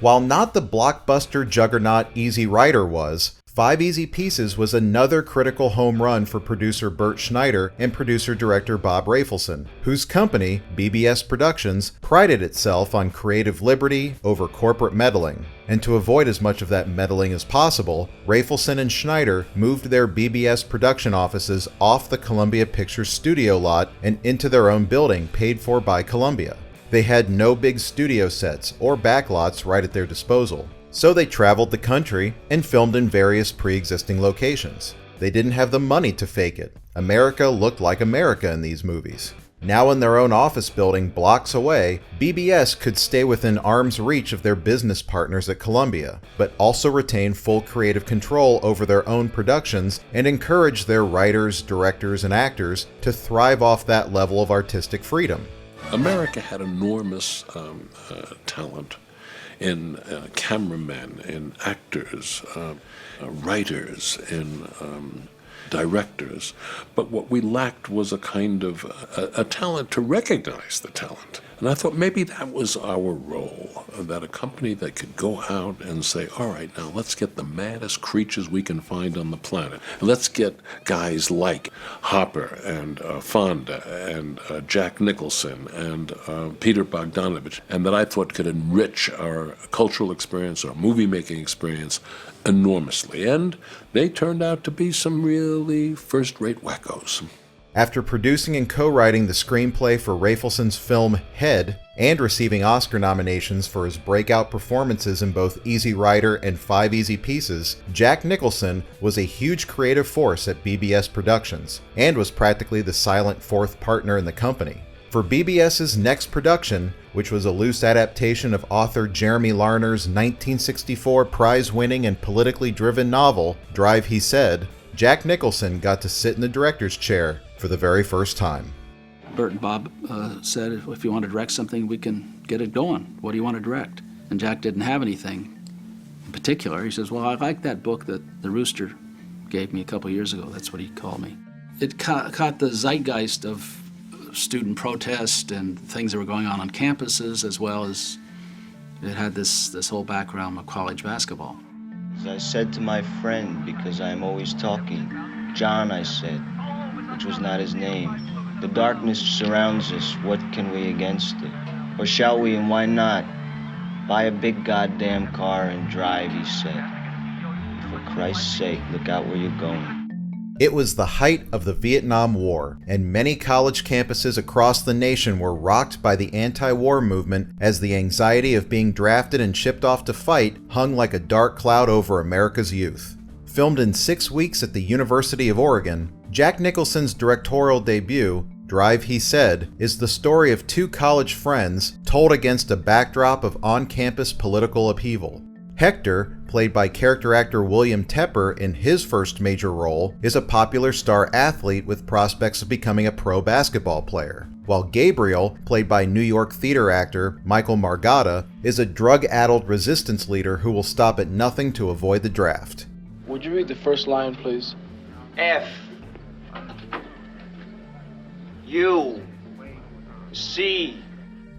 While not the blockbuster juggernaut Easy Rider was, 5 Easy Pieces was another critical home run for producer Bert Schneider and producer-director Bob Rafelson, whose company, BBS Productions, prided itself on creative liberty over corporate meddling. And to avoid as much of that meddling as possible, Rafelson and Schneider moved their BBS production offices off the Columbia Pictures studio lot and into their own building paid for by Columbia. They had no big studio sets or backlots right at their disposal, so they traveled the country and filmed in various pre-existing locations. They didn't have the money to fake it. America looked like America in these movies. Now in their own office building blocks away, BBS could stay within arm's reach of their business partners at Columbia, but also retain full creative control over their own productions and encourage their writers, directors, and actors to thrive off that level of artistic freedom. America had enormous talent in cameramen, in actors, writers, in directors. But what we lacked was a kind of a talent to recognize the talent. And I thought maybe that was our role, that a company that could go out and say, all right, now let's get the maddest creatures we can find on the planet. Let's get guys like Hopper and Fonda and Jack Nicholson and Peter Bogdanovich, and that I thought could enrich our cultural experience, our movie-making experience enormously. And they turned out to be some really first-rate wackos. After producing and co-writing the screenplay for Rafelson's film Head, and receiving Oscar nominations for his breakout performances in both Easy Rider and 5 Easy Pieces, Jack Nicholson was a huge creative force at BBS Productions, and was practically the silent fourth partner in the company. For BBS's next production, which was a loose adaptation of author Jeremy Larner's 1964 prize-winning and politically driven novel, Drive He Said, Jack Nicholson got to sit in the director's chair for the very first time. Bert and Bob said, if you want to direct something, we can get it going. What do you want to direct? And Jack didn't have anything in particular. He says, well, I like that book that the Rooster gave me a couple years ago. That's what he called me. It caught the zeitgeist of student protest and things that were going on campuses, as well as it had this whole background of college basketball. As I said to my friend, because I am always talking, John, I said, which was not his name, the darkness surrounds us, what can we against it? Or shall we, and why not? Buy a big goddamn car and drive, he said. For Christ's sake, look out where you're going. It was the height of the Vietnam War, and many college campuses across the nation were rocked by the anti-war movement as the anxiety of being drafted and shipped off to fight hung like a dark cloud over America's youth. Filmed in 6 weeks at the University of Oregon, Jack Nicholson's directorial debut, Drive, He Said, is the story of two college friends told against a backdrop of on-campus political upheaval. Hector, played by character actor William Tepper in his first major role, is a popular star athlete with prospects of becoming a pro basketball player, while Gabriel, played by New York theater actor Michael Margada, is a drug-addled resistance leader who will stop at nothing to avoid the draft. Would you read the first line, please? F. U. C.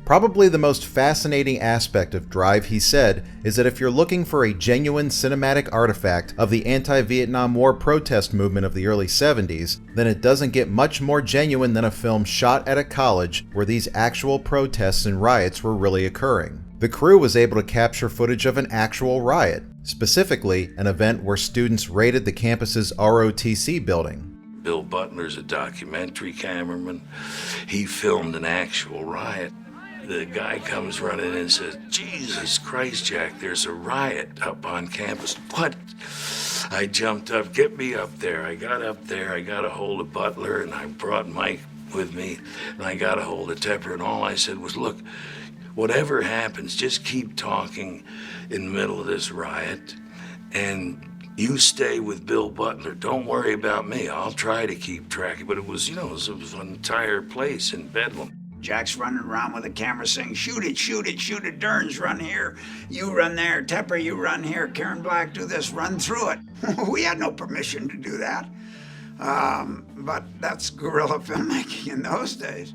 Probably the most fascinating aspect of Drive, He Said, is that if you're looking for a genuine cinematic artifact of the anti-Vietnam War protest movement of the early 70s, then it doesn't get much more genuine than a film shot at a college where these actual protests and riots were really occurring. The crew was able to capture footage of an actual riot, specifically an event where students raided the campus's ROTC building. Bill Butler's a documentary cameraman. He filmed an actual riot. The guy comes running in and says, Jesus Christ, Jack, there's a riot up on campus. What? I jumped up, get me up there. I got up there, I got a hold of Butler, and I brought Mike with me, and I got a hold of Tepper, and all I said was, look, whatever happens, just keep talking in the middle of this riot, and you stay with Bill Butler. Don't worry about me. I'll try to keep track. But it was, it was an entire place in Bedlam. Jack's running around with a camera saying, shoot it, shoot it, shoot it. Dern's run here. You run there. Tepper, you run here. Karen Black, do this. Run through it. We had no permission to do that. But that's guerrilla filmmaking in those days.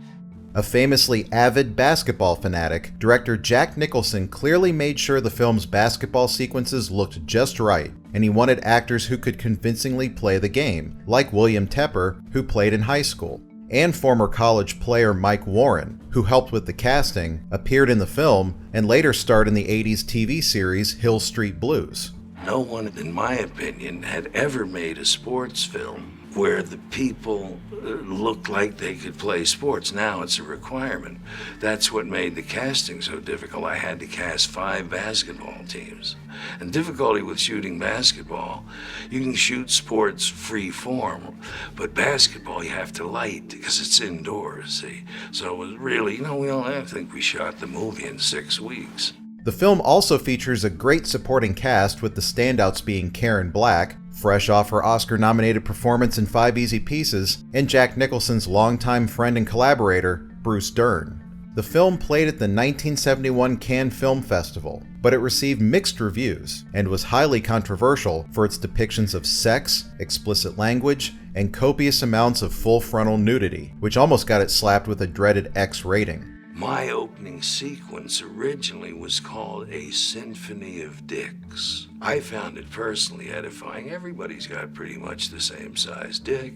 A famously avid basketball fanatic, director Jack Nicholson clearly made sure the film's basketball sequences looked just right, and he wanted actors who could convincingly play the game, like William Tepper, who played in high school, and former college player Mike Warren, who helped with the casting, appeared in the film, and later starred in the 80s TV series Hill Street Blues. No one, in my opinion, had ever made a sports film where the people looked like they could play sports. Now it's a requirement. That's what made the casting so difficult. I had to cast 5 basketball teams. And difficulty with shooting basketball, you can shoot sports free form, but basketball you have to light because it's indoors, see? So it was really, I think we shot the movie in 6 weeks. The film also features a great supporting cast, with the standouts being Karen Black, fresh off her Oscar-nominated performance in 5 Easy Pieces, and Jack Nicholson's longtime friend and collaborator, Bruce Dern. The film played at the 1971 Cannes Film Festival, but it received mixed reviews and was highly controversial for its depictions of sex, explicit language, and copious amounts of full frontal nudity, which almost got it slapped with a dreaded X rating. My opening sequence originally was called A Symphony of Dicks. I found it personally edifying. Everybody's got pretty much the same size dick,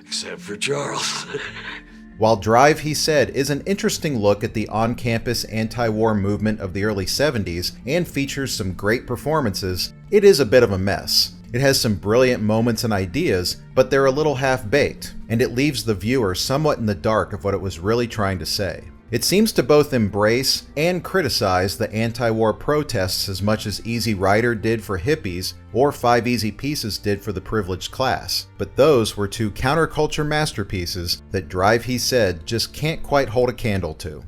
except for Charles. While Drive, He Said, is an interesting look at the on-campus anti-war movement of the early 70s and features some great performances, it is a bit of a mess. It has some brilliant moments and ideas, but they're a little half-baked, and it leaves the viewer somewhat in the dark of what it was really trying to say. It seems to both embrace and criticize the anti-war protests as much as Easy Rider did for hippies or 5 Easy Pieces did for the privileged class, but those were two counterculture masterpieces that Drive, He Said just can't quite hold a candle to.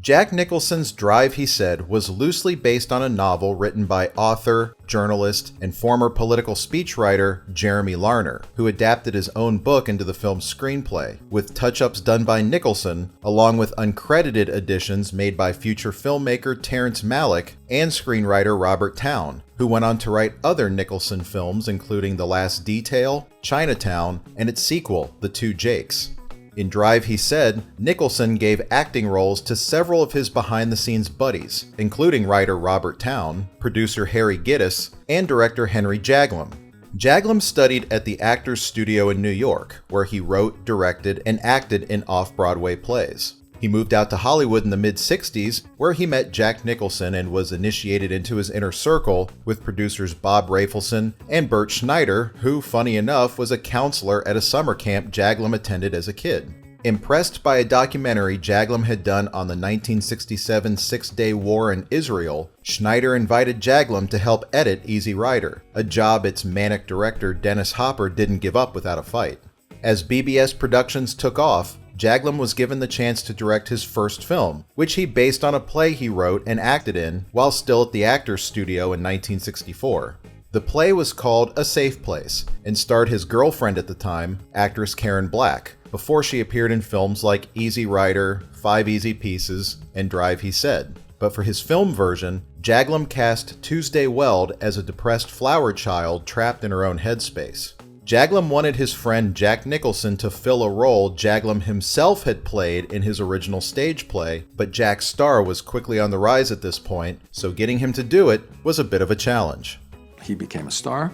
Jack Nicholson's Drive, He Said, was loosely based on a novel written by author, journalist, and former political speechwriter Jeremy Larner, who adapted his own book into the film's screenplay, with touch-ups done by Nicholson, along with uncredited additions made by future filmmaker Terrence Malick and screenwriter Robert Towne, who went on to write other Nicholson films including The Last Detail, Chinatown, and its sequel, The Two Jakes. In Drive, He Said, Nicholson gave acting roles to several of his behind-the-scenes buddies, including writer Robert Towne, producer Harry Gittes, and director Henry Jaglom. Jaglom studied at the Actors Studio in New York, where he wrote, directed, and acted in off-Broadway plays. He moved out to Hollywood in the mid-60s, where he met Jack Nicholson and was initiated into his inner circle with producers Bob Rafelson and Bert Schneider, who, funny enough, was a counselor at a summer camp Jaglom attended as a kid. Impressed by a documentary Jaglom had done on the 1967 Six-Day War in Israel, Schneider invited Jaglom to help edit Easy Rider, a job its manic director Dennis Hopper didn't give up without a fight. As BBS Productions took off, Jaglom was given the chance to direct his first film, which he based on a play he wrote and acted in while still at the Actors Studio in 1964. The play was called A Safe Place and starred his girlfriend at the time, actress Karen Black, before she appeared in films like Easy Rider, 5 Easy Pieces, and Drive, He Said. But for his film version, Jaglom cast Tuesday Weld as a depressed flower child trapped in her own headspace. Jaglom wanted his friend Jack Nicholson to fill a role Jaglom himself had played in his original stage play, but Jack's star was quickly on the rise at this point, so getting him to do it was a bit of a challenge. He became a star.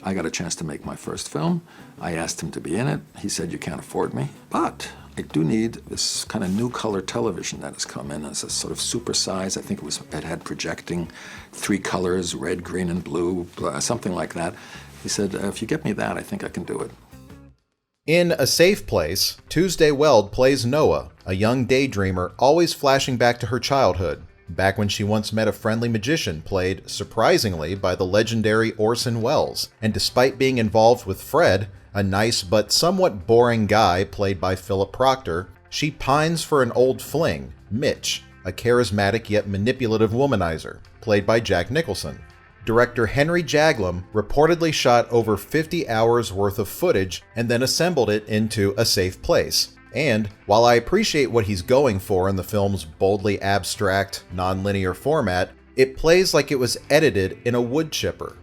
I got a chance to make my first film. I asked him to be in it. He said, "You can't afford me, but I do need this kind of new color television that has come in as a sort of supersize." I think it had projecting 3 colors, red, green, and blue, something like that. He said, "If you get me that, I think I can do it." In A Safe Place, Tuesday Weld plays Noah, a young daydreamer always flashing back to her childhood, back when she once met a friendly magician played, surprisingly, by the legendary Orson Welles. And despite being involved with Fred, a nice but somewhat boring guy played by Philip Proctor, she pines for an old fling, Mitch, a charismatic yet manipulative womanizer, played by Jack Nicholson. Director Henry Jaglom reportedly shot over 50 hours worth of footage and then assembled it into A Safe Place. And while I appreciate what he's going for in the film's boldly abstract, non-linear format, it plays like it was edited in a wood chipper.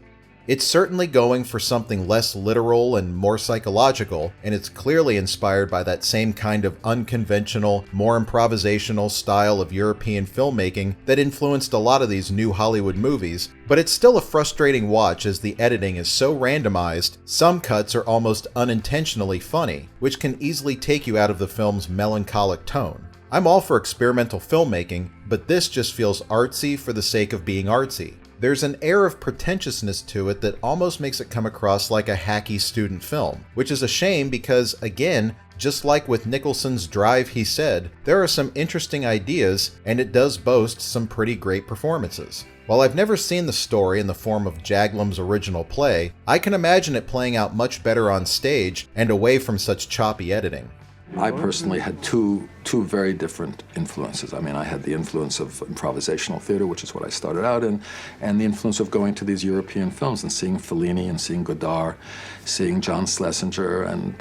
It's certainly going for something less literal and more psychological, and it's clearly inspired by that same kind of unconventional, more improvisational style of European filmmaking that influenced a lot of these new Hollywood movies, but it's still a frustrating watch as the editing is so randomized, some cuts are almost unintentionally funny, which can easily take you out of the film's melancholic tone. I'm all for experimental filmmaking, but this just feels artsy for the sake of being artsy. There's an air of pretentiousness to it that almost makes it come across like a hacky student film, which is a shame because, again, just like with Nicholson's Drive, He Said, there are some interesting ideas, and it does boast some pretty great performances. While I've never seen the story in the form of Jaglom's original play, I can imagine it playing out much better on stage and away from such choppy editing. I personally had two very different influences. I mean, I had the influence of improvisational theater, which is what I started out in, and the influence of going to these European films and seeing Fellini and seeing Godard, seeing John Schlesinger and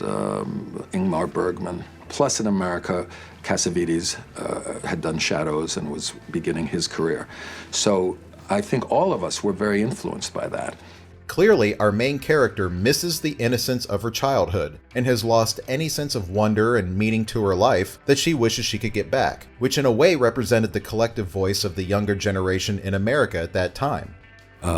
Ingmar Bergman. Plus in America, Cassavetes had done Shadows and was beginning his career. So I think all of us were very influenced by that. Clearly, our main character misses the innocence of her childhood and has lost any sense of wonder and meaning to her life that she wishes she could get back, which in a way represented the collective voice of the younger generation in America at that time.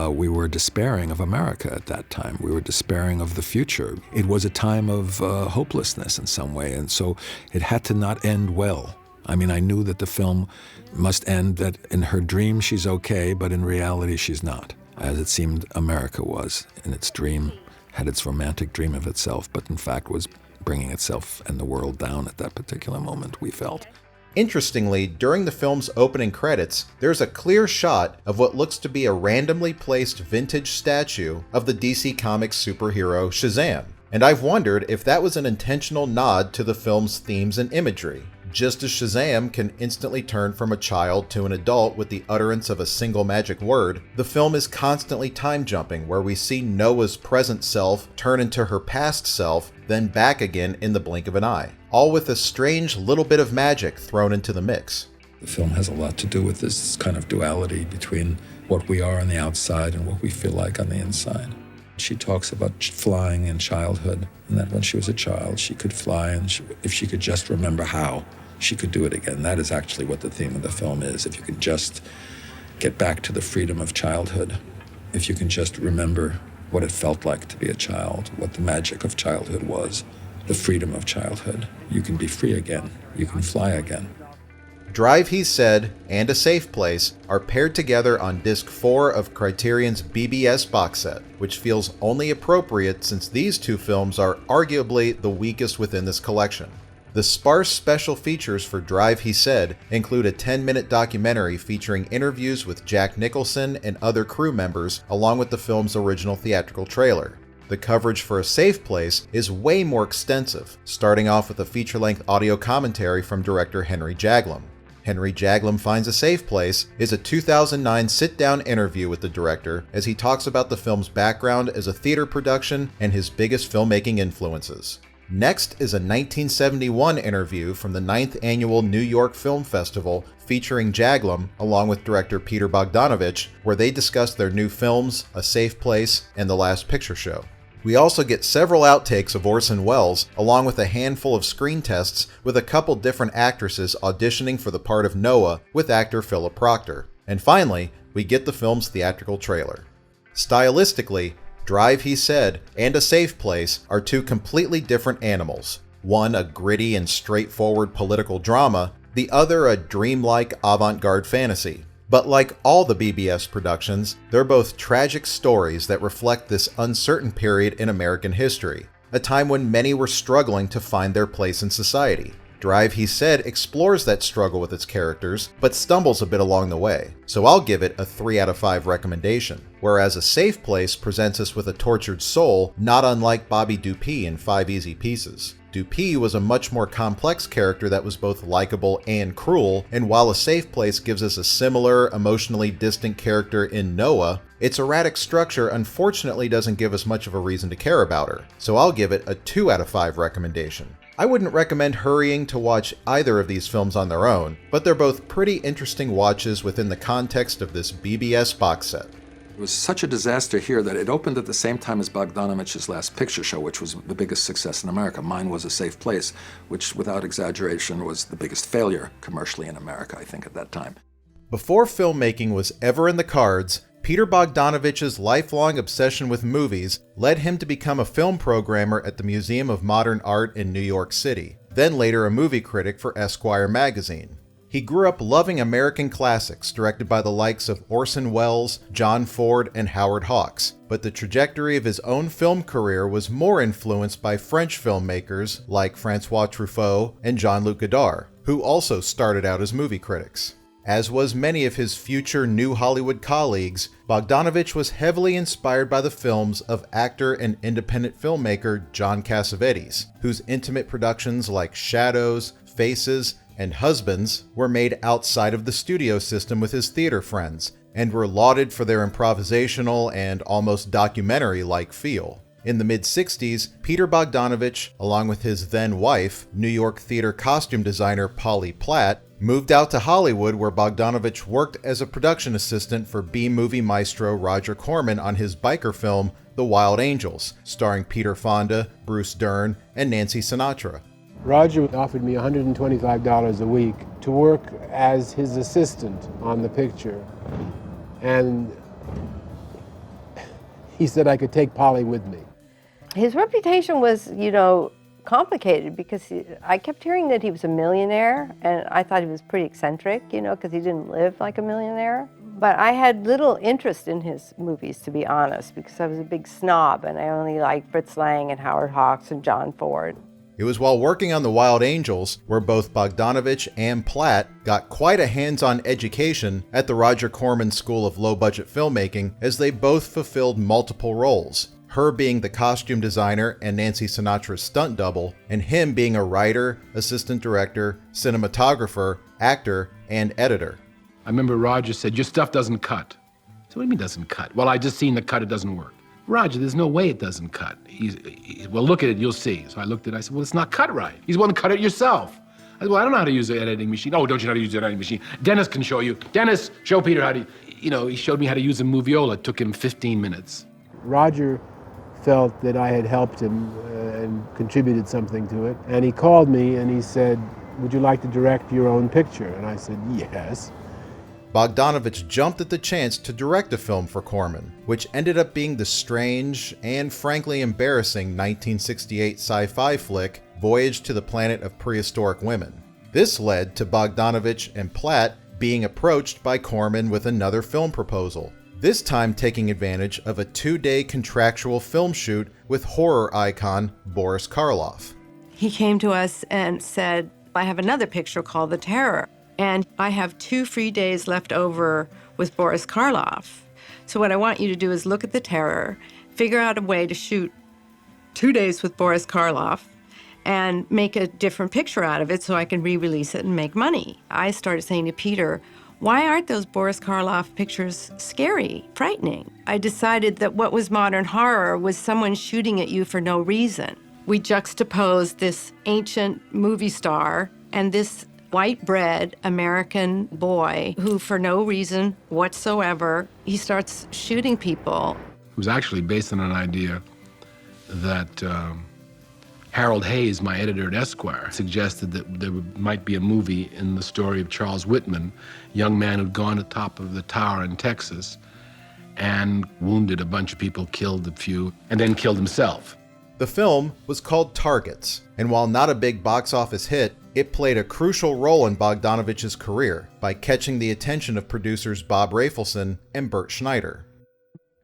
We were despairing of America at that time. We were despairing of the future. It was a time of hopelessness in some way, and so it had to not end well. I mean, I knew that the film must end that in her dream she's okay, but in reality she's not. As it seemed America was in its dream, had its romantic dream of itself, but in fact was bringing itself and the world down at that particular moment, we felt. Interestingly, during the film's opening credits, there's a clear shot of what looks to be a randomly placed vintage statue of the DC Comics superhero Shazam. And I've wondered if that was an intentional nod to the film's themes and imagery. Just as Shazam can instantly turn from a child to an adult with the utterance of a single magic word, the film is constantly time-jumping, where we see Noah's present self turn into her past self, then back again in the blink of an eye, all with a strange little bit of magic thrown into the mix. The film has a lot to do with this kind of duality between what we are on the outside and what we feel like on the inside. She talks about flying in childhood, and that when she was a child, she could fly, and if she could just remember how, she could do it again. That is actually what the theme of the film is. If you could just get back to the freedom of childhood, if you can just remember what it felt like to be a child, what the magic of childhood was, the freedom of childhood, you can be free again. You can fly again. Drive, He Said, and A Safe Place are paired together on Disc 4 of Criterion's BBS box set, which feels only appropriate since these two films are arguably the weakest within this collection. The sparse special features for Drive, He Said include a 10-minute documentary featuring interviews with Jack Nicholson and other crew members, along with the film's original theatrical trailer. The coverage for A Safe Place is way more extensive, starting off with a feature-length audio commentary from director Henry Jaglom. Henry Jaglom Finds a Safe Place is a 2009 sit-down interview with the director as he talks about the film's background as a theater production and his biggest filmmaking influences. Next is a 1971 interview from the 9th Annual New York Film Festival featuring Jaglom along with director Peter Bogdanovich, where they discuss their new films, A Safe Place and The Last Picture Show. We also get several outtakes of Orson Welles, along with a handful of screen tests with a couple different actresses auditioning for the part of Noah with actor Philip Proctor. And finally, we get the film's theatrical trailer. Stylistically, Drive, He Said, and A Safe Place are two completely different animals. One a gritty and straightforward political drama, the other a dreamlike avant-garde fantasy. But like all the BBS productions, they're both tragic stories that reflect this uncertain period in American history, a time when many were struggling to find their place in society. Drive, He Said explores that struggle with its characters, but stumbles a bit along the way, so I'll give it a 3 out of 5 recommendation, whereas A Safe Place presents us with a tortured soul not unlike Bobby Dupuy in 5 Easy Pieces. Dupuy was a much more complex character that was both likable and cruel, and while A Safe Place gives us a similar, emotionally distant character in Noah, its erratic structure unfortunately doesn't give us much of a reason to care about her, so I'll give it a 2 out of 5 recommendation. I wouldn't recommend hurrying to watch either of these films on their own, but they're both pretty interesting watches within the context of this BBS box set. It was such a disaster here that it opened at the same time as Bogdanovich's Last Picture Show, which was the biggest success in America. Mine was A Safe Place, which without exaggeration was the biggest failure commercially in America, I think, at that time. Before filmmaking was ever in the cards, Peter Bogdanovich's lifelong obsession with movies led him to become a film programmer at the Museum of Modern Art in New York City, then later a movie critic for Esquire magazine. He grew up loving American classics directed by the likes of Orson Welles, John Ford, and Howard Hawks, but the trajectory of his own film career was more influenced by French filmmakers like Francois Truffaut and Jean-Luc Godard, who also started out as movie critics. As was many of his future New Hollywood colleagues, Bogdanovich was heavily inspired by the films of actor and independent filmmaker John Cassavetes, whose intimate productions like Shadows, Faces, and Husbands were made outside of the studio system with his theater friends, and were lauded for their improvisational and almost documentary-like feel. In the mid-60s, Peter Bogdanovich, along with his then-wife, New York theater costume designer Polly Platt, moved out to Hollywood where Bogdanovich worked as a production assistant for B-movie maestro Roger Corman on his biker film The Wild Angels, starring Peter Fonda, Bruce Dern, and Nancy Sinatra. Roger offered me $125 a week to work as his assistant on the picture. And he said I could take Polly with me. His reputation was, complicated because I kept hearing that he was a millionaire, and I thought he was pretty eccentric, because he didn't live like a millionaire. But I had little interest in his movies, to be honest, because I was a big snob and I only liked Fritz Lang and Howard Hawks and John Ford. It was while working on The Wild Angels where both Bogdanovich and Platt got quite a hands-on education at the Roger Corman School of Low-Budget Filmmaking, as they both fulfilled multiple roles. her being the costume designer and Nancy Sinatra's stunt double, and him being a writer, assistant director, cinematographer, actor, and editor. I remember Roger said, "Your stuff doesn't cut." So what do you mean doesn't cut? Well, I just seen the cut, it doesn't work. Roger, there's no way it doesn't cut. Well, look at it, you'll see. So I looked at it, I said, well, it's not cut right. He's the one to cut it yourself. I said, well, I don't know how to use the editing machine. Oh, don't you know how to use the editing machine? Dennis can show you. Dennis, show Peter how to, he showed me how to use a moviola. It took him 15 minutes. Roger felt that I had helped him and contributed something to it. And he called me and he said, would you like to direct your own picture? And I said, yes. Bogdanovich jumped at the chance to direct a film for Corman, which ended up being the strange and frankly embarrassing 1968 sci-fi flick Voyage to the Planet of Prehistoric Women. This led to Bogdanovich and Platt being approached by Corman with another film proposal, this time taking advantage of a 2-day contractual film shoot with horror icon Boris Karloff. He came to us and said, I have another picture called The Terror, and I have 2 free days left over with Boris Karloff. So what I want you to do is look at The Terror, figure out a way to shoot 2 days with Boris Karloff, and make a different picture out of it so I can re-release it and make money. I started saying to Peter, why aren't those Boris Karloff pictures scary, frightening? I decided that what was modern horror was someone shooting at you for no reason. We juxtaposed this ancient movie star and this white bread American boy who, for no reason whatsoever, he starts shooting people. It was actually based on an idea that Harold Hayes, my editor at Esquire, suggested that there might be a movie in the story of Charles Whitman, a young man who'd gone to the top of the tower in Texas and wounded a bunch of people, killed a few, and then killed himself. The film was called Targets, and while not a big box office hit, it played a crucial role in Bogdanovich's career by catching the attention of producers Bob Rafelson and Bert Schneider.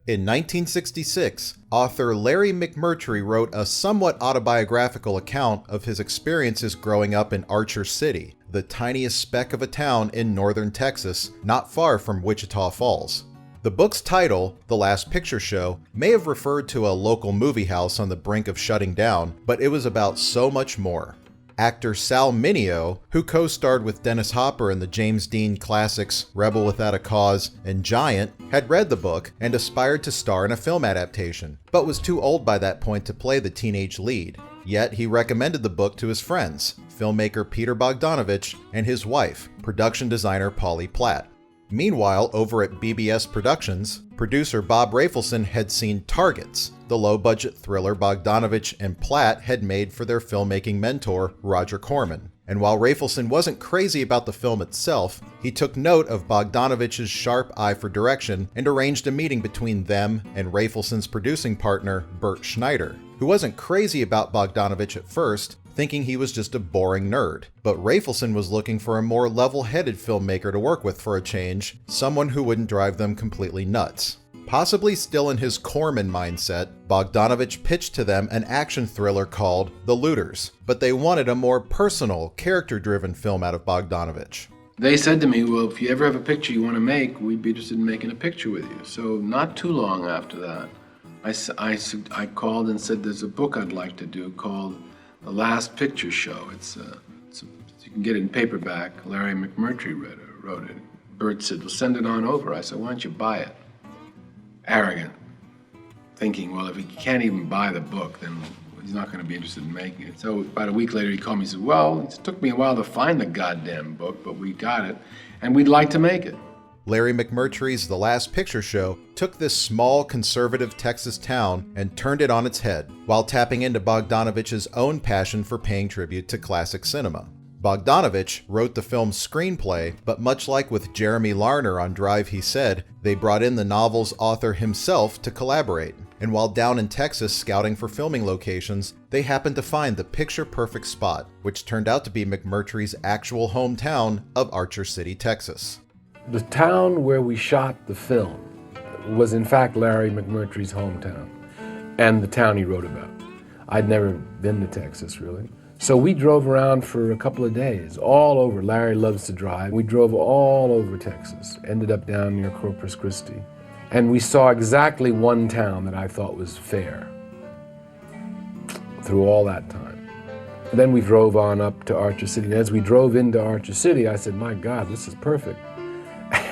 In 1966, author Larry McMurtry wrote a somewhat autobiographical account of his experiences growing up in Archer City, the tiniest speck of a town in northern Texas, not far from Wichita Falls. The book's title, The Last Picture Show, may have referred to a local movie house on the brink of shutting down, but it was about so much more. Actor Sal Mineo, who co-starred with Dennis Hopper in the James Dean classics Rebel Without a Cause and Giant, had read the book and aspired to star in a film adaptation, but was too old by that point to play the teenage lead. Yet he recommended the book to his friends, filmmaker Peter Bogdanovich and his wife, production designer Polly Platt. Meanwhile, over at BBS Productions, producer Bob Rafelson had seen Targets, the low-budget thriller Bogdanovich and Platt had made for their filmmaking mentor, Roger Corman. And while Rafelson wasn't crazy about the film itself, he took note of Bogdanovich's sharp eye for direction and arranged a meeting between them and Rafelson's producing partner, Bert Schneider, who wasn't crazy about Bogdanovich at first, thinking he was just a boring nerd. But Rafelson was looking for a more level-headed filmmaker to work with for a change, someone who wouldn't drive them completely nuts. Possibly still in his Corman mindset, Bogdanovich pitched to them an action thriller called The Looters, but they wanted a more personal, character-driven film out of Bogdanovich. They said to me, well, if you ever have a picture you want to make, we'd be interested in making a picture with you. So not too long after that, I called and said, there's a book I'd like to do called The Last Picture Show. You can get it in paperback. Larry McMurtry wrote it. Bert said, well, send it on over. I said, why don't you buy it? Arrogant, thinking, well, if he can't even buy the book, then he's not going to be interested in making it. So about a week later, he called me and said, well, it took me a while to find the goddamn book, but we got it, and we'd like to make it. Larry McMurtry's The Last Picture Show took this small, conservative Texas town and turned it on its head, while tapping into Bogdanovich's own passion for paying tribute to classic cinema. Bogdanovich wrote the film's screenplay, but much like with Jeremy Larner on Drive He Said, they brought in the novel's author himself to collaborate. And while down in Texas scouting for filming locations, they happened to find the picture-perfect spot, which turned out to be McMurtry's actual hometown of Archer City, Texas. The town where we shot the film was in fact Larry McMurtry's hometown, and the town he wrote about. I'd never been to Texas, really. So we drove around for a couple of days, all over. Larry loves to drive. We drove all over Texas, ended up down near Corpus Christi. And we saw exactly one town that I thought was fair through all that time. Then we drove on up to Archer City. And as we drove into Archer City, I said, my God, this is perfect.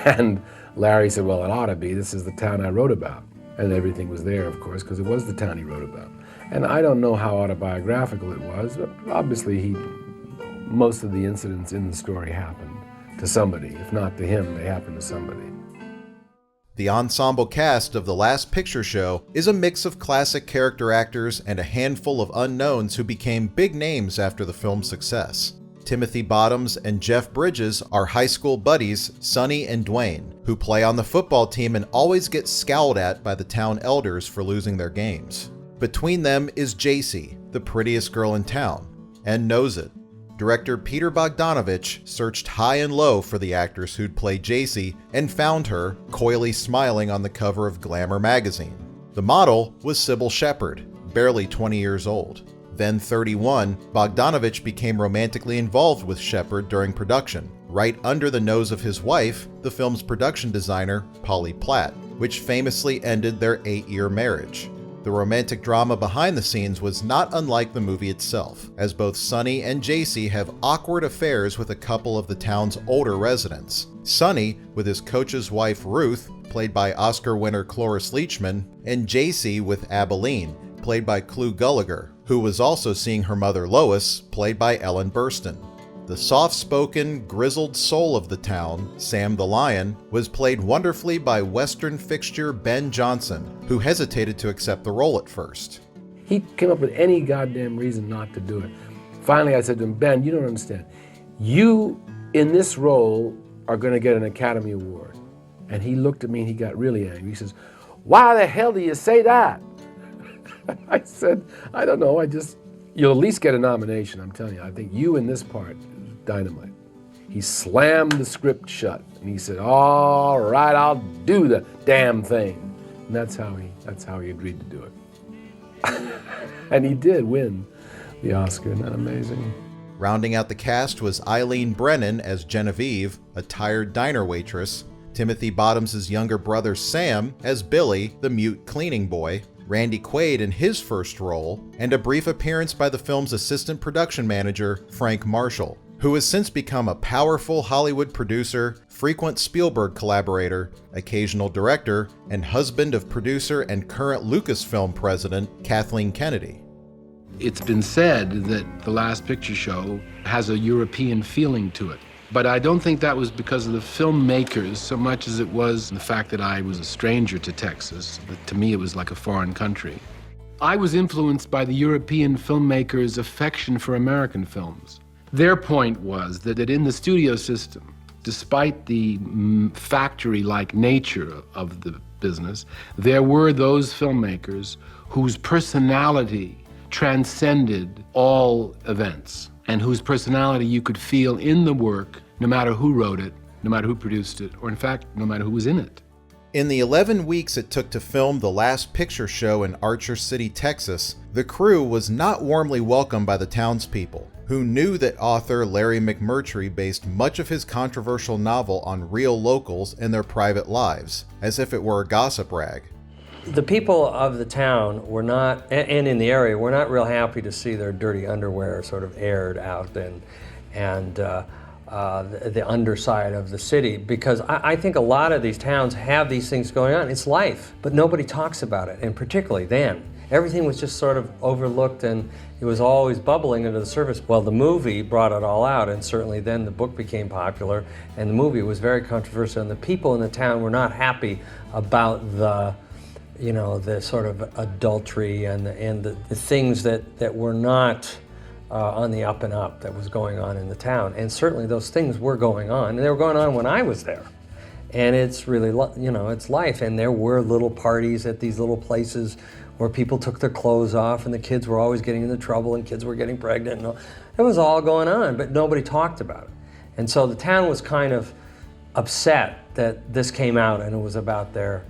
And Larry said, well, it ought to be. This is the town I wrote about. And everything was there, of course, because it was the town he wrote about. And I don't know how autobiographical it was, but obviously most of the incidents in the story happened to somebody. If not to him, they happened to somebody. The ensemble cast of The Last Picture Show is a mix of classic character actors and a handful of unknowns who became big names after the film's success. Timothy Bottoms and Jeff Bridges are high school buddies, Sonny and Dwayne, who play on the football team and always get scowled at by the town elders for losing their games. Between them is Jacy, the prettiest girl in town, and knows it. Director Peter Bogdanovich searched high and low for the actress who'd play Jacy and found her coyly smiling on the cover of Glamour magazine. The model was Sybil Shepherd, barely 20 years old. Then 31, Bogdanovich became romantically involved with Shepherd during production, right under the nose of his wife, the film's production designer, Polly Platt, which famously ended their 8-year marriage. The romantic drama behind the scenes was not unlike the movie itself, as both Sonny and Jacy have awkward affairs with a couple of the town's older residents. Sonny with his coach's wife Ruth, played by Oscar winner Cloris Leachman, and Jacy with Abilene, played by Clu Gulager, who was also seeing her mother Lois, played by Ellen Burstyn. The soft-spoken, grizzled soul of the town, Sam the Lion, was played wonderfully by Western fixture Ben Johnson, who hesitated to accept the role at first. He came up with any goddamn reason not to do it. Finally, I said to him, Ben, you don't understand. You, in this role, are going to get an Academy Award. And he looked at me and he got really angry. He says, why the hell do you say that? I said, I don't know, you'll at least get a nomination, I'm telling you. I think you in this part is dynamite. He slammed the script shut and he said, all right, I'll do the damn thing. And that's how he agreed to do it. And he did win the Oscar, isn't that amazing? Rounding out the cast was Eileen Brennan as Genevieve, a tired diner waitress, Timothy Bottoms' younger brother Sam as Billy, the mute cleaning boy, Randy Quaid in his first role, and a brief appearance by the film's assistant production manager, Frank Marshall, who has since become a powerful Hollywood producer, frequent Spielberg collaborator, occasional director, and husband of producer and current Lucasfilm president, Kathleen Kennedy. It's been said that The Last Picture Show has a European feeling to it. But I don't think that was because of the filmmakers so much as it was the fact that I was a stranger to Texas. To me, it was like a foreign country. I was influenced by the European filmmakers' affection for American films. Their point was that in the studio system, despite the factory-like nature of the business, there were those filmmakers whose personality transcended all events, and whose personality you could feel in the work, no matter who wrote it, no matter who produced it, or in fact, no matter who was in it. In the 11 weeks it took to film The Last Picture Show in Archer City, Texas, the crew was not warmly welcomed by the townspeople, who knew that author Larry McMurtry based much of his controversial novel on real locals and their private lives, as if it were a gossip rag. The people of the town were not, and in the area, were not real happy to see their dirty underwear sort of aired out and the underside of the city, because I think a lot of these towns have these things going on. It's life, but nobody talks about it, and particularly then. Everything was just sort of overlooked and it was always bubbling into the surface. Well, the movie brought it all out, and certainly then the book became popular and the movie was very controversial, and the people in the town were not happy about the sort of adultery and the things that were not on the up and up that was going on in the town. And certainly those things were going on, and they were going on when I was there. And it's really, it's life. And there were little parties at these little places where people took their clothes off and the kids were always getting into trouble and kids were getting pregnant. And it was all going on, but nobody talked about it. And so the town was kind of upset that this came out and it was about their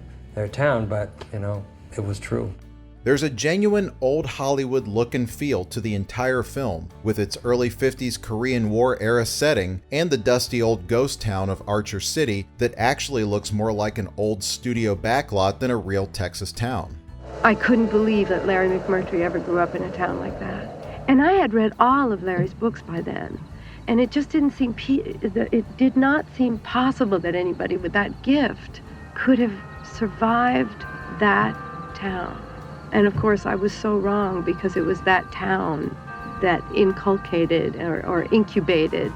town, but it was true. There's a genuine old Hollywood look and feel to the entire film, with its early 50s Korean War era setting and the dusty old ghost town of Archer City that actually looks more like an old studio backlot than a real Texas town. I couldn't believe that Larry McMurtry ever grew up in a town like that. And I had read all of Larry's books by then. And it just didn't seem, it did not seem possible that anybody with that gift could have survived that town. And of course, I was so wrong, because it was that town that inculcated or incubated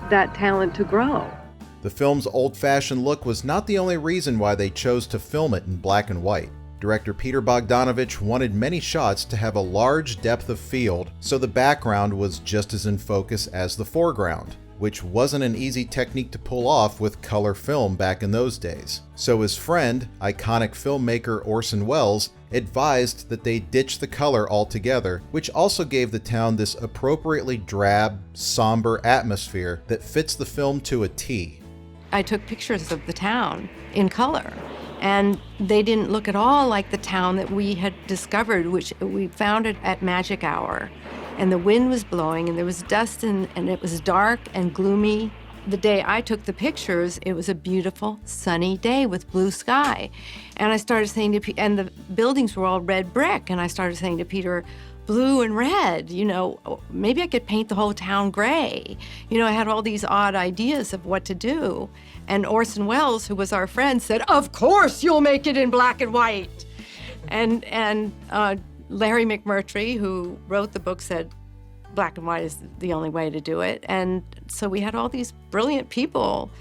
that talent to grow. The film's old-fashioned look was not the only reason why they chose to film it in black and white. Director Peter Bogdanovich wanted many shots to have a large depth of field, so the background was just as in focus as the foreground, which wasn't an easy technique to pull off with color film back in those days. So his friend, iconic filmmaker Orson Welles, advised that they ditch the color altogether, which also gave the town this appropriately drab, somber atmosphere that fits the film to a T. I took pictures of the town in color, and they didn't look at all like the town that we had discovered, which we found it at magic hour. And the wind was blowing, and there was dust, and it was dark and gloomy. The day I took the pictures, it was a beautiful, sunny day with blue sky. And I started saying to Peter, and the buildings were all red brick, and I started saying to Peter, blue and red, you know, maybe I could paint the whole town gray. You know, I had all these odd ideas of what to do. And Orson Welles, who was our friend, said, of course you'll make it in black and white. And Larry McMurtry, who wrote the book, said black and white is the only way to do it. And so we had all these brilliant people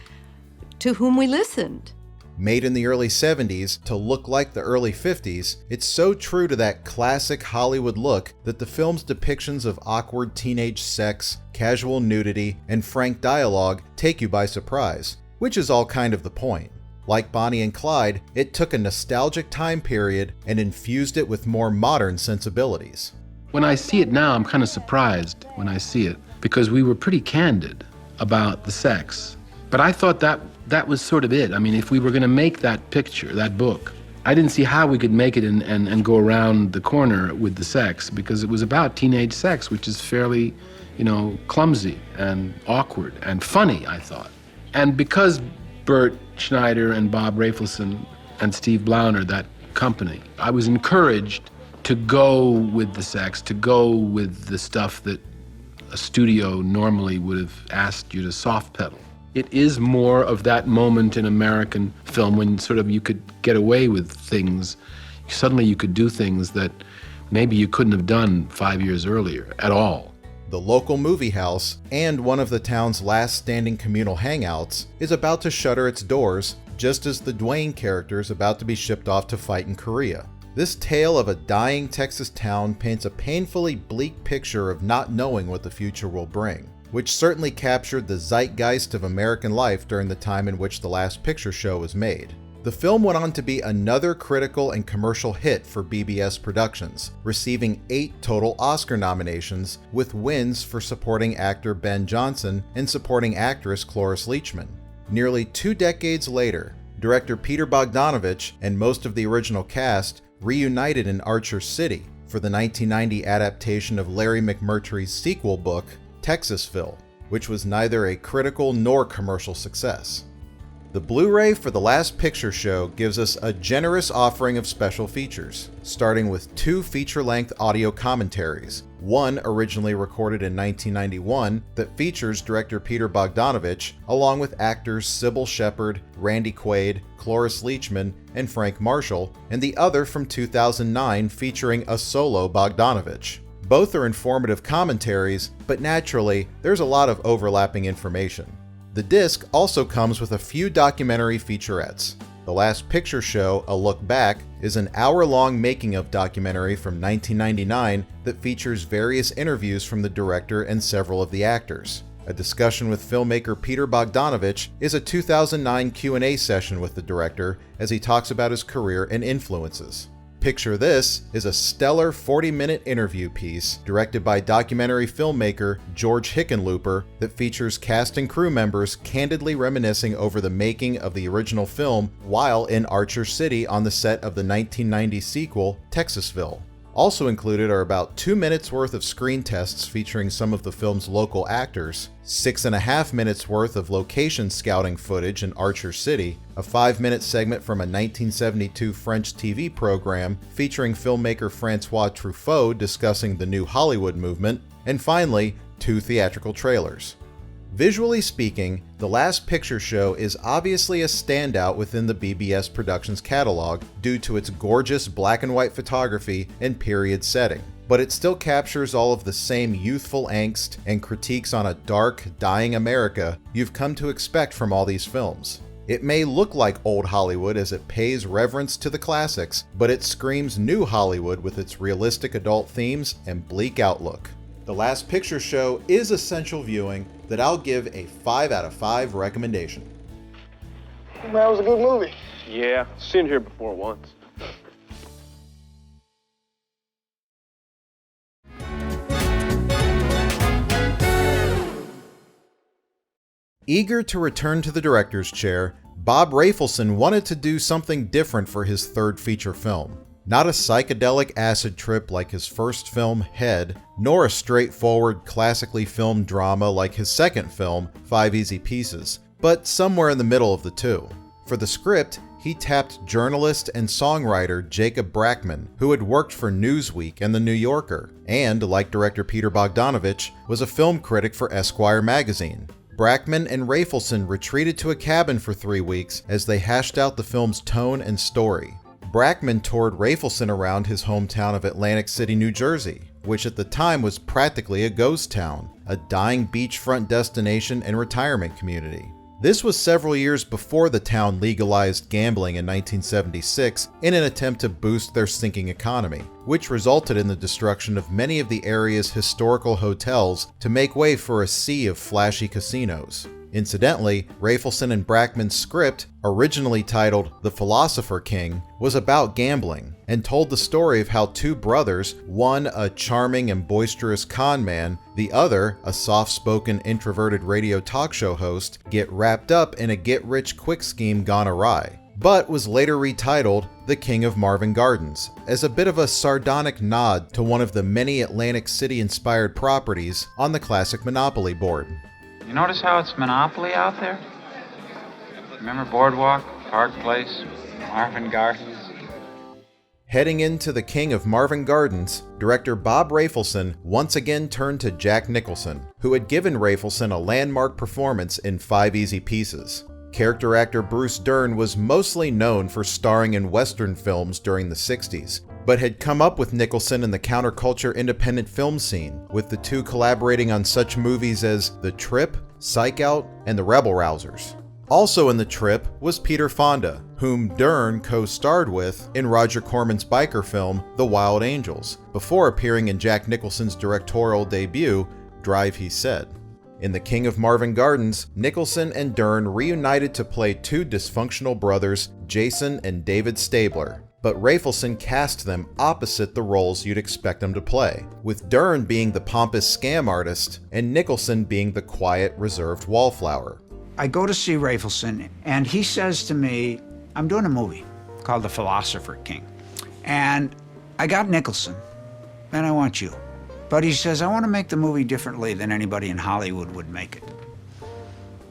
to whom we listened. Made in the early 70s to look like the early 50s, it's so true to that classic Hollywood look that the film's depictions of awkward teenage sex, casual nudity, and frank dialogue take you by surprise, which is all kind of the point. Like Bonnie and Clyde, it took a nostalgic time period and infused it with more modern sensibilities. When I see it now, I'm kind of surprised when I see it, because we were pretty candid about the sex. But I thought that was sort of it. I mean, if we were going to make that picture, that book, I didn't see how we could make it and go around the corner with the sex, because it was about teenage sex, which is fairly, you know, clumsy and awkward and funny, I thought. And because Bert Schneider and Bob Rafelson and Steve Blauner, that company, I was encouraged to go with the sex, to go with the stuff that a studio normally would have asked you to soft pedal. It is more of that moment in American film when sort of you could get away with things. Suddenly you could do things that maybe you couldn't have done 5 years earlier at all. The local movie house, and one of the town's last standing communal hangouts, is about to shutter its doors, just as the Dwayne character is about to be shipped off to fight in Korea. This tale of a dying Texas town paints a painfully bleak picture of not knowing what the future will bring, which certainly captured the zeitgeist of American life during the time in which The Last Picture Show was made. The film went on to be another critical and commercial hit for BBS Productions, receiving 8 total Oscar nominations, with wins for supporting actor Ben Johnson and supporting actress Cloris Leachman. Nearly 2 decades later, director Peter Bogdanovich and most of the original cast reunited in Archer City for the 1990 adaptation of Larry McMurtry's sequel book, Texasville, which was neither a critical nor commercial success. The Blu-ray for The Last Picture Show gives us a generous offering of special features, starting with 2 feature-length audio commentaries, one originally recorded in 1991 that features director Peter Bogdanovich, along with actors Sybil Shepherd, Randy Quaid, Cloris Leachman, and Frank Marshall, and the other from 2009 featuring a solo Bogdanovich. Both are informative commentaries, but naturally, there's a lot of overlapping information. The disc also comes with a few documentary featurettes. The Last Picture Show, A Look Back, is an hour-long making-of documentary from 1999 that features various interviews from the director and several of the actors. A discussion with filmmaker Peter Bogdanovich is a 2009 Q&A session with the director as he talks about his career and influences. Picture This is a stellar 40-minute interview piece directed by documentary filmmaker George Hickenlooper that features cast and crew members candidly reminiscing over the making of the original film while in Archer City on the set of the 1990 sequel, Texasville. Also included are about 2 minutes worth of screen tests featuring some of the film's local actors, 6.5 minutes worth of location scouting footage in Archer City, a 5-minute segment from a 1972 French TV program featuring filmmaker Francois Truffaut discussing the new Hollywood movement, and finally, 2 theatrical trailers. Visually speaking, The Last Picture Show is obviously a standout within the BBS Productions catalog due to its gorgeous black and white photography and period setting, but it still captures all of the same youthful angst and critiques on a dark, dying America you've come to expect from all these films. It may look like old Hollywood as it pays reverence to the classics, but it screams new Hollywood with its realistic adult themes and bleak outlook. The Last Picture Show is essential viewing that I'll give a 5 out of 5 recommendation. That was a good movie. Yeah, seen it here before once. Eager to return to the director's chair, Bob Rafelson wanted to do something different for his third feature film. Not a psychedelic acid trip like his first film, Head, nor a straightforward, classically filmed drama like his second film, 5 Easy Pieces, but somewhere in the middle of the two. For the script, he tapped journalist and songwriter Jacob Brackman, who had worked for Newsweek and The New Yorker, and, like director Peter Bogdanovich, was a film critic for Esquire magazine. Brackman and Rafelson retreated to a cabin for 3 weeks as they hashed out the film's tone and story. Brackman toured Rafelson around his hometown of Atlantic City, New Jersey, which at the time was practically a ghost town, a dying beachfront destination and retirement community. This was several years before the town legalized gambling in 1976 in an attempt to boost their sinking economy, which resulted in the destruction of many of the area's historical hotels to make way for a sea of flashy casinos. Incidentally, Rafelson and Brackman's script, originally titled The Philosopher King, was about gambling and told the story of how 2 brothers, one a charming and boisterous con man, the other a soft-spoken introverted radio talk show host, get wrapped up in a get-rich-quick scheme gone awry, but was later retitled The King of Marvin Gardens, as a bit of a sardonic nod to one of the many Atlantic City-inspired properties on the classic Monopoly board. You notice how it's Monopoly out there? Remember Boardwalk, Park Place, Marvin Gardens? Heading into The King of Marvin Gardens, director Bob Rafelson once again turned to Jack Nicholson, who had given Rafelson a landmark performance in 5 Easy Pieces. Character actor Bruce Dern was mostly known for starring in Western films during the 60s, but had come up with Nicholson in the counterculture independent film scene, with the two collaborating on such movies as The Trip, Psych Out, and The Rebel Rousers. Also in The Trip was Peter Fonda, whom Dern co-starred with in Roger Corman's biker film The Wild Angels, before appearing in Jack Nicholson's directorial debut, Drive He Said. In The King of Marvin Gardens, Nicholson and Dern reunited to play 2 dysfunctional brothers, Jason and David Stabler, but Rafelson cast them opposite the roles you'd expect them to play, with Dern being the pompous scam artist and Nicholson being the quiet, reserved wallflower. I go to see Rafelson, and he says to me, I'm doing a movie called The Philosopher King, and I got Nicholson, and I want you. But he says, I want to make the movie differently than anybody in Hollywood would make it.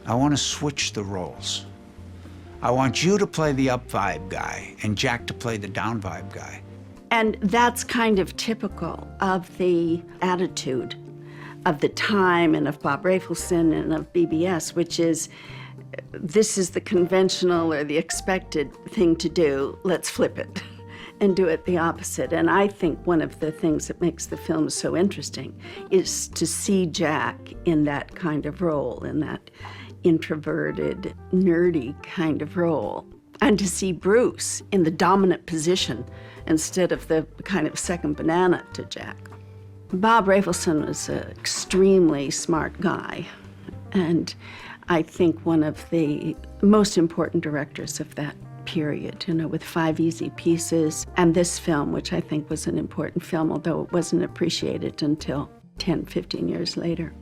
I want to switch the roles. I want you to play the up vibe guy and Jack to play the down vibe guy. And that's kind of typical of the attitude of the time and of Bob Rafelson and of BBS, which is, this is the conventional or the expected thing to do, let's flip it and do it the opposite. And I think one of the things that makes the film so interesting is to see Jack in that kind of role, in that introverted, nerdy kind of role, and to see Bruce in the dominant position instead of the kind of second banana to Jack. Bob Rafelson was an extremely smart guy, and I think one of the most important directors of that period, with 5 Easy Pieces and this film, which I think was an important film, although it wasn't appreciated until 10, 15 years later.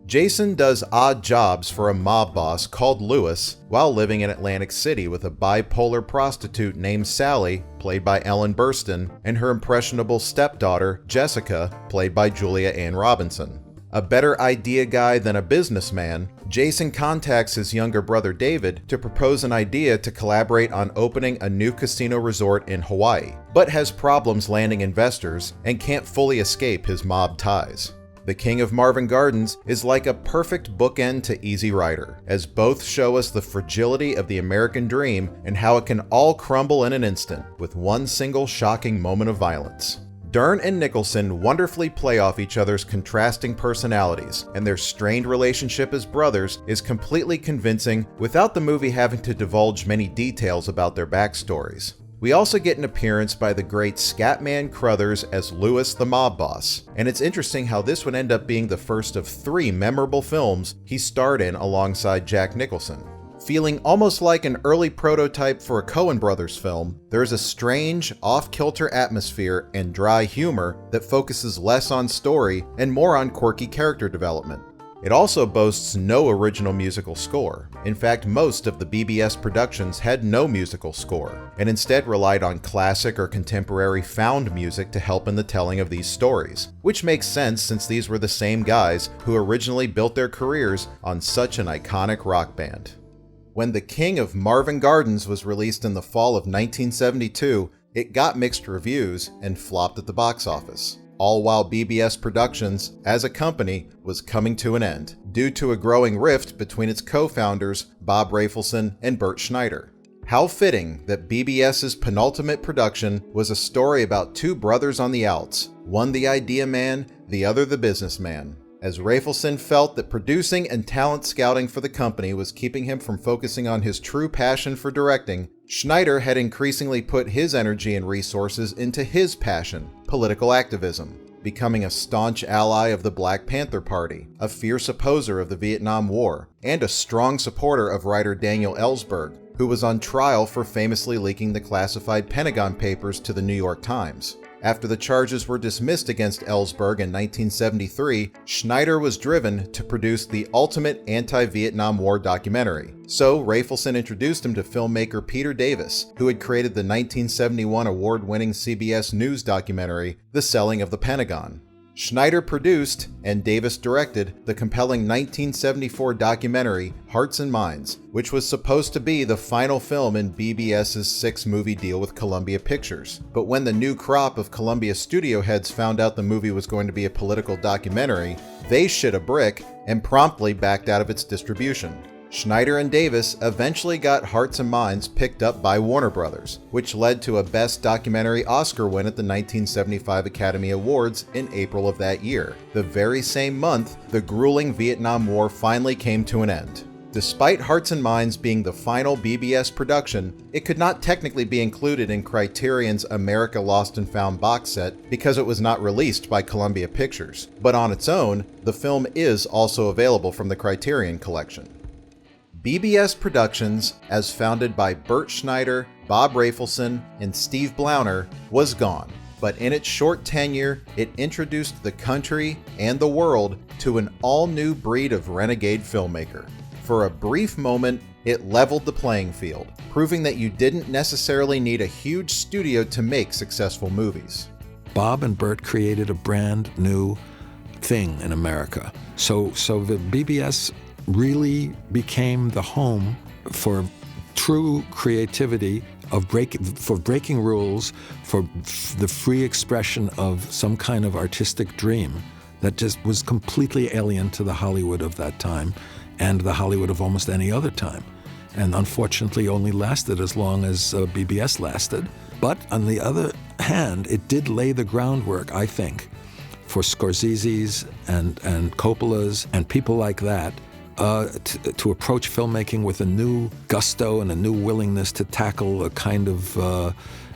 Jason does odd jobs for a mob boss called Lewis while living in Atlantic City with a bipolar prostitute named Sally, played by Ellen Burstyn, and her impressionable stepdaughter, Jessica, played by Julia Ann Robinson. A better idea guy than a businessman, Jason contacts his younger brother David to propose an idea to collaborate on opening a new casino resort in Hawaii, but has problems landing investors and can't fully escape his mob ties. The King of Marvin Gardens is like a perfect bookend to Easy Rider, as both show us the fragility of the American dream and how it can all crumble in an instant with one single shocking moment of violence. Dern and Nicholson wonderfully play off each other's contrasting personalities, and their strained relationship as brothers is completely convincing without the movie having to divulge many details about their backstories. We also get an appearance by the great Scatman Crothers as Lewis the mob boss, and it's interesting how this would end up being the first of 3 memorable films he starred in alongside Jack Nicholson. Feeling almost like an early prototype for a Coen Brothers film, there is a strange, off-kilter atmosphere and dry humor that focuses less on story and more on quirky character development. It also boasts no original musical score. In fact, most of the BBS productions had no musical score, and instead relied on classic or contemporary found music to help in the telling of these stories, which makes sense since these were the same guys who originally built their careers on such an iconic rock band. When The King of Marvin Gardens was released in the fall of 1972, it got mixed reviews and flopped at the box office, all while BBS Productions, as a company, was coming to an end, due to a growing rift between its co-founders, Bob Rafelson and Bert Schneider. How fitting that BBS's penultimate production was a story about 2 brothers on the outs, one the idea man, the other the businessman. As Rafelson felt that producing and talent scouting for the company was keeping him from focusing on his true passion for directing, Schneider had increasingly put his energy and resources into his passion, political activism, becoming a staunch ally of the Black Panther Party, a fierce opposer of the Vietnam War, and a strong supporter of writer Daniel Ellsberg, who was on trial for famously leaking the classified Pentagon Papers to the New York Times. After the charges were dismissed against Ellsberg in 1973, Schneider was driven to produce the ultimate anti-Vietnam War documentary. So Rafelson introduced him to filmmaker Peter Davis, who had created the 1971 award-winning CBS News documentary, The Selling of the Pentagon. Schneider produced, and Davis directed, the compelling 1974 documentary Hearts and Minds, which was supposed to be the final film in BBS's 6-movie deal with Columbia Pictures. But when the new crop of Columbia studio heads found out the movie was going to be a political documentary, they shit a brick and promptly backed out of its distribution. Schneider and Davis eventually got Hearts and Minds picked up by Warner Brothers, which led to a Best Documentary Oscar win at the 1975 Academy Awards in April of that year. The very same month, the grueling Vietnam War finally came to an end. Despite Hearts and Minds being the final BBS production, it could not technically be included in Criterion's America Lost and Found box set because it was not released by Columbia Pictures. But on its own, the film is also available from the Criterion Collection. BBS Productions, as founded by Bert Schneider, Bob Rafelson, and Steve Blauner, was gone, but in its short tenure, it introduced the country and the world to an all-new breed of renegade filmmaker. For a brief moment, it leveled the playing field, proving that you didn't necessarily need a huge studio to make successful movies. Bob and Bert created a brand new thing in America. So the BBS really became the home for true creativity, for breaking rules, for the free expression of some kind of artistic dream that just was completely alien to the Hollywood of that time and the Hollywood of almost any other time. And unfortunately only lasted as long as BBS lasted. But on the other hand, it did lay the groundwork, I think, for Scorsese's and Coppola's and people like that to approach filmmaking with a new gusto and a new willingness to tackle a kind of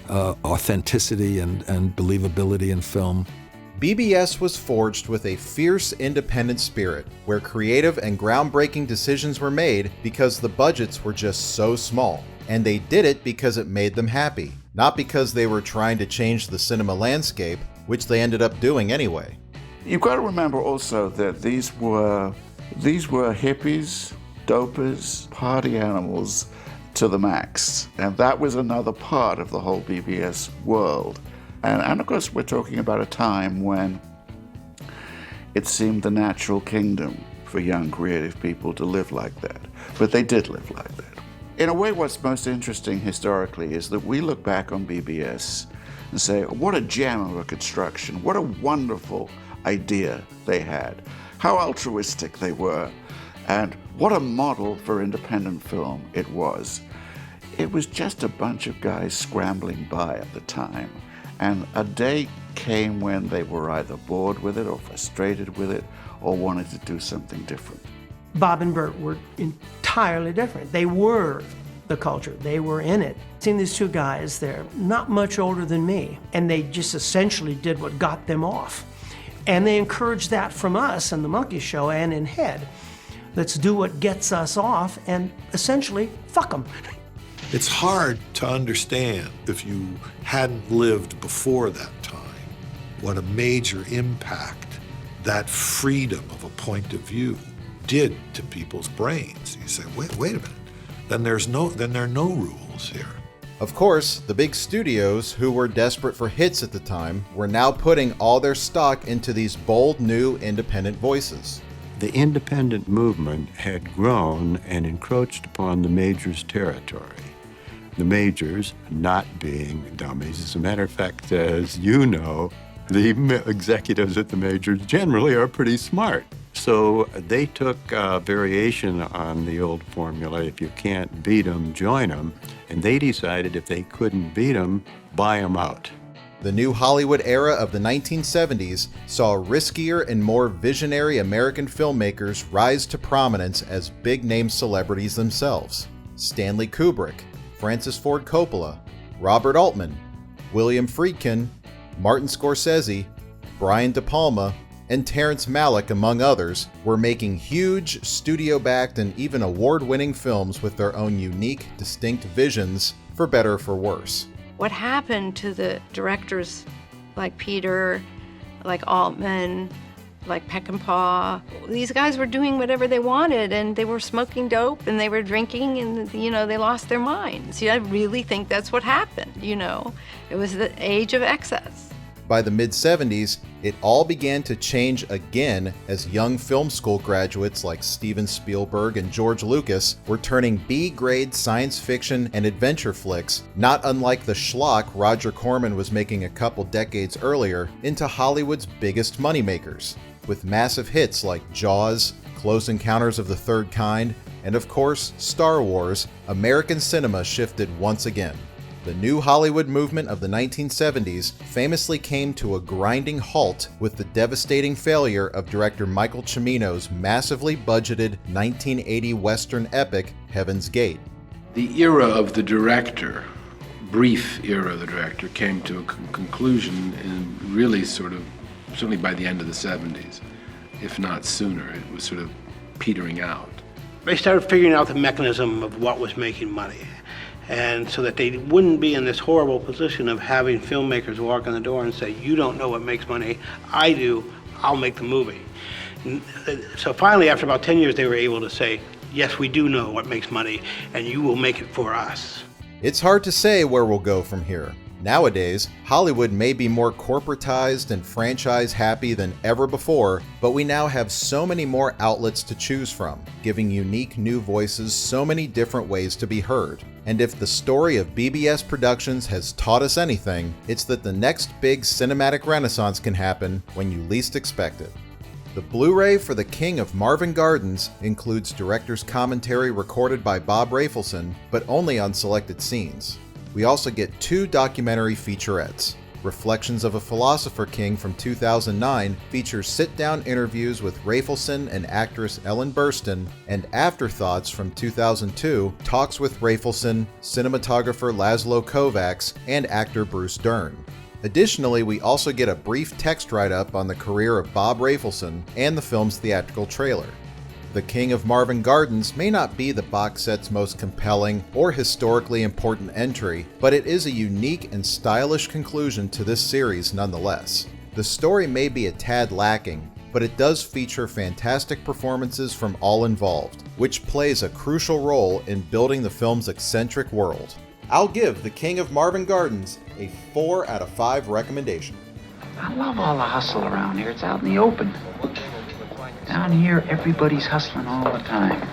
authenticity and believability in film. BBS was forged with a fierce independent spirit, where creative and groundbreaking decisions were made because the budgets were just so small. And they did it because it made them happy, not because they were trying to change the cinema landscape, which they ended up doing anyway. You've got to remember also that these were These were hippies, dopers, party animals to the max. And that was another part of the whole BBS world. And of course, we're talking about a time when it seemed the natural kingdom for young creative people to live like that. But they did live like that. In a way, what's most interesting historically is that we look back on BBS and say, what a gem of a construction, what a wonderful idea they had, how altruistic they were, and what a model for independent film it was. It was just a bunch of guys scrambling by at the time, and a day came when they were either bored with it or frustrated with it or wanted to do something different. Bob and Bert were entirely different. They were the culture. They were in it. Seeing these two guys, they're not much older than me, and they just essentially did what got them off. And they encouraged that from us in the Monkees show and in Head. Let's do what gets us off and essentially fuck them. It's hard to understand if you hadn't lived before that time what a major impact that freedom of a point of view did to people's brains. You say, wait a minute, then there are no rules here. Of course, the big studios, who were desperate for hits at the time, were now putting all their stock into these bold new independent voices. The independent movement had grown and encroached upon the majors' territory. The majors not being dummies. As a matter of fact, as you know, the executives at the majors generally are pretty smart. So they took a variation on the old formula, if you can't beat them, join them, and they decided if they couldn't beat them, buy them out. The new Hollywood era of the 1970s saw riskier and more visionary American filmmakers rise to prominence as big-name celebrities themselves. Stanley Kubrick, Francis Ford Coppola, Robert Altman, William Friedkin, Martin Scorsese, Brian De Palma, and Terrence Malick, among others, were making huge, studio-backed and even award-winning films with their own unique, distinct visions, for better or for worse. What happened to the directors like Peter, like Altman, like Peckinpah? These guys were doing whatever they wanted, and they were smoking dope, and they were drinking, and, they lost their minds. I really think that's what happened, It was the age of excess. By the mid-70s, it all began to change again as young film school graduates like Steven Spielberg and George Lucas were turning B-grade science fiction and adventure flicks, not unlike the schlock Roger Corman was making a couple decades earlier, into Hollywood's biggest moneymakers, with massive hits like Jaws, Close Encounters of the Third Kind, and of course, Star Wars. American cinema shifted once again. The new Hollywood movement of the 1970s famously came to a grinding halt with the devastating failure of director Michael Cimino's massively budgeted 1980 Western epic, Heaven's Gate. The era of the director, brief era of the director, came to a conclusion in really certainly by the end of the 70s, if not sooner. It was sort of petering out. They started figuring out the mechanism of what was making money. And so that they wouldn't be in this horrible position of having filmmakers walk in the door and say, you don't know what makes money, I do, I'll make the movie. So finally, after about 10 years, they were able to say, yes, we do know what makes money, and you will make it for us. It's hard to say where we'll go from here. Nowadays, Hollywood may be more corporatized and franchise-happy than ever before, but we now have so many more outlets to choose from, giving unique new voices so many different ways to be heard. And if the story of BBS Productions has taught us anything, it's that the next big cinematic renaissance can happen when you least expect it. The Blu-ray for The King of Marvin Gardens includes director's commentary recorded by Bob Rafelson, but only on selected scenes. We also get 2 documentary featurettes. Reflections of a Philosopher King from 2009 features sit-down interviews with Rafelson and actress Ellen Burstyn, and Afterthoughts from 2002 talks with Rafelson, cinematographer Laszlo Kovacs, and actor Bruce Dern. Additionally, we also get a brief text write-up on the career of Bob Rafelson and the film's theatrical trailer. The King of Marvin Gardens may not be the box set's most compelling or historically important entry, but it is a unique and stylish conclusion to this series nonetheless. The story may be a tad lacking, but it does feature fantastic performances from all involved, which plays a crucial role in building the film's eccentric world. I'll give The King of Marvin Gardens a 4 out of 5 recommendation. I love all the hustle around here. It's out in the open. Down here, everybody's hustling all the time.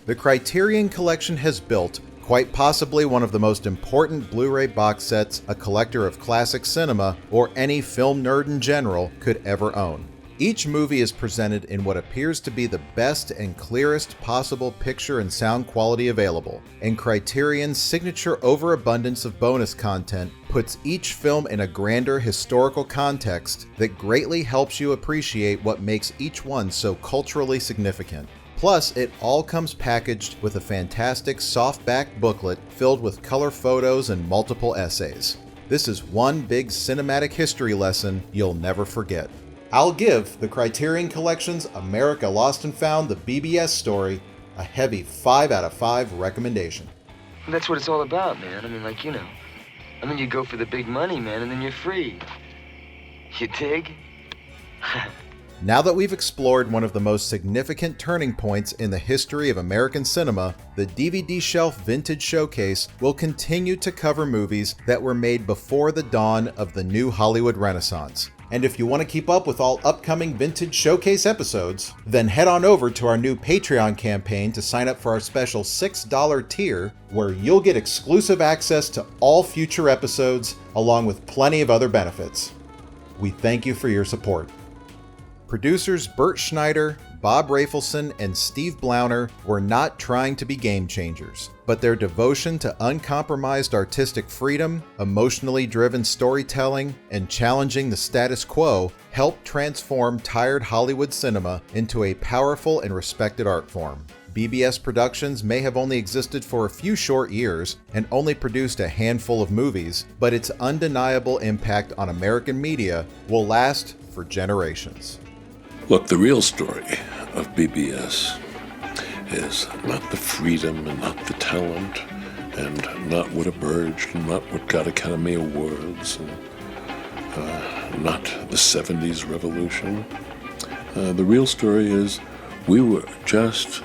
The Criterion Collection has built quite possibly one of the most important Blu-ray box sets a collector of classic cinema, or any film nerd in general, could ever own. Each movie is presented in what appears to be the best and clearest possible picture and sound quality available, and Criterion's signature overabundance of bonus content puts each film in a grander historical context that greatly helps you appreciate what makes each one so culturally significant. Plus, it all comes packaged with a fantastic softback booklet filled with color photos and multiple essays. This is one big cinematic history lesson you'll never forget. I'll give the Criterion Collection's America Lost and Found, the BBS story, a heavy 5 out of 5 recommendation. That's what it's all about, man. I mean, like, you know. I mean, you go for the big money, man, and then you're free. You dig? Now that we've explored one of the most significant turning points in the history of American cinema, the DVD Shelf Vintage Showcase will continue to cover movies that were made before the dawn of the new Hollywood Renaissance. And if you want to keep up with all upcoming Vintage Showcase episodes, then head on over to our new Patreon campaign to sign up for our special $6 tier, where you'll get exclusive access to all future episodes, along with plenty of other benefits. We thank you for your support. Producers Bert Schneider, Bob Rafelson, and Steve Blauner were not trying to be game changers, but their devotion to uncompromised artistic freedom, emotionally driven storytelling, and challenging the status quo helped transform tired Hollywood cinema into a powerful and respected art form. BBS Productions may have only existed for a few short years and only produced a handful of movies, but its undeniable impact on American media will last for generations. Look, the real story of BBS is not the freedom and not the talent and not what emerged and not what got Academy Awards and not the 70s revolution. The real story is we were just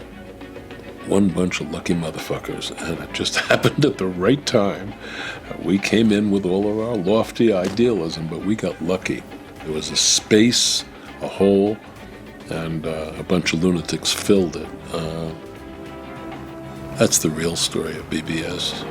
one bunch of lucky motherfuckers, and it just happened at the right time. We came in with all of our lofty idealism, but we got lucky. There was a space, a hole, and a bunch of lunatics filled it. That's the real story of BBS.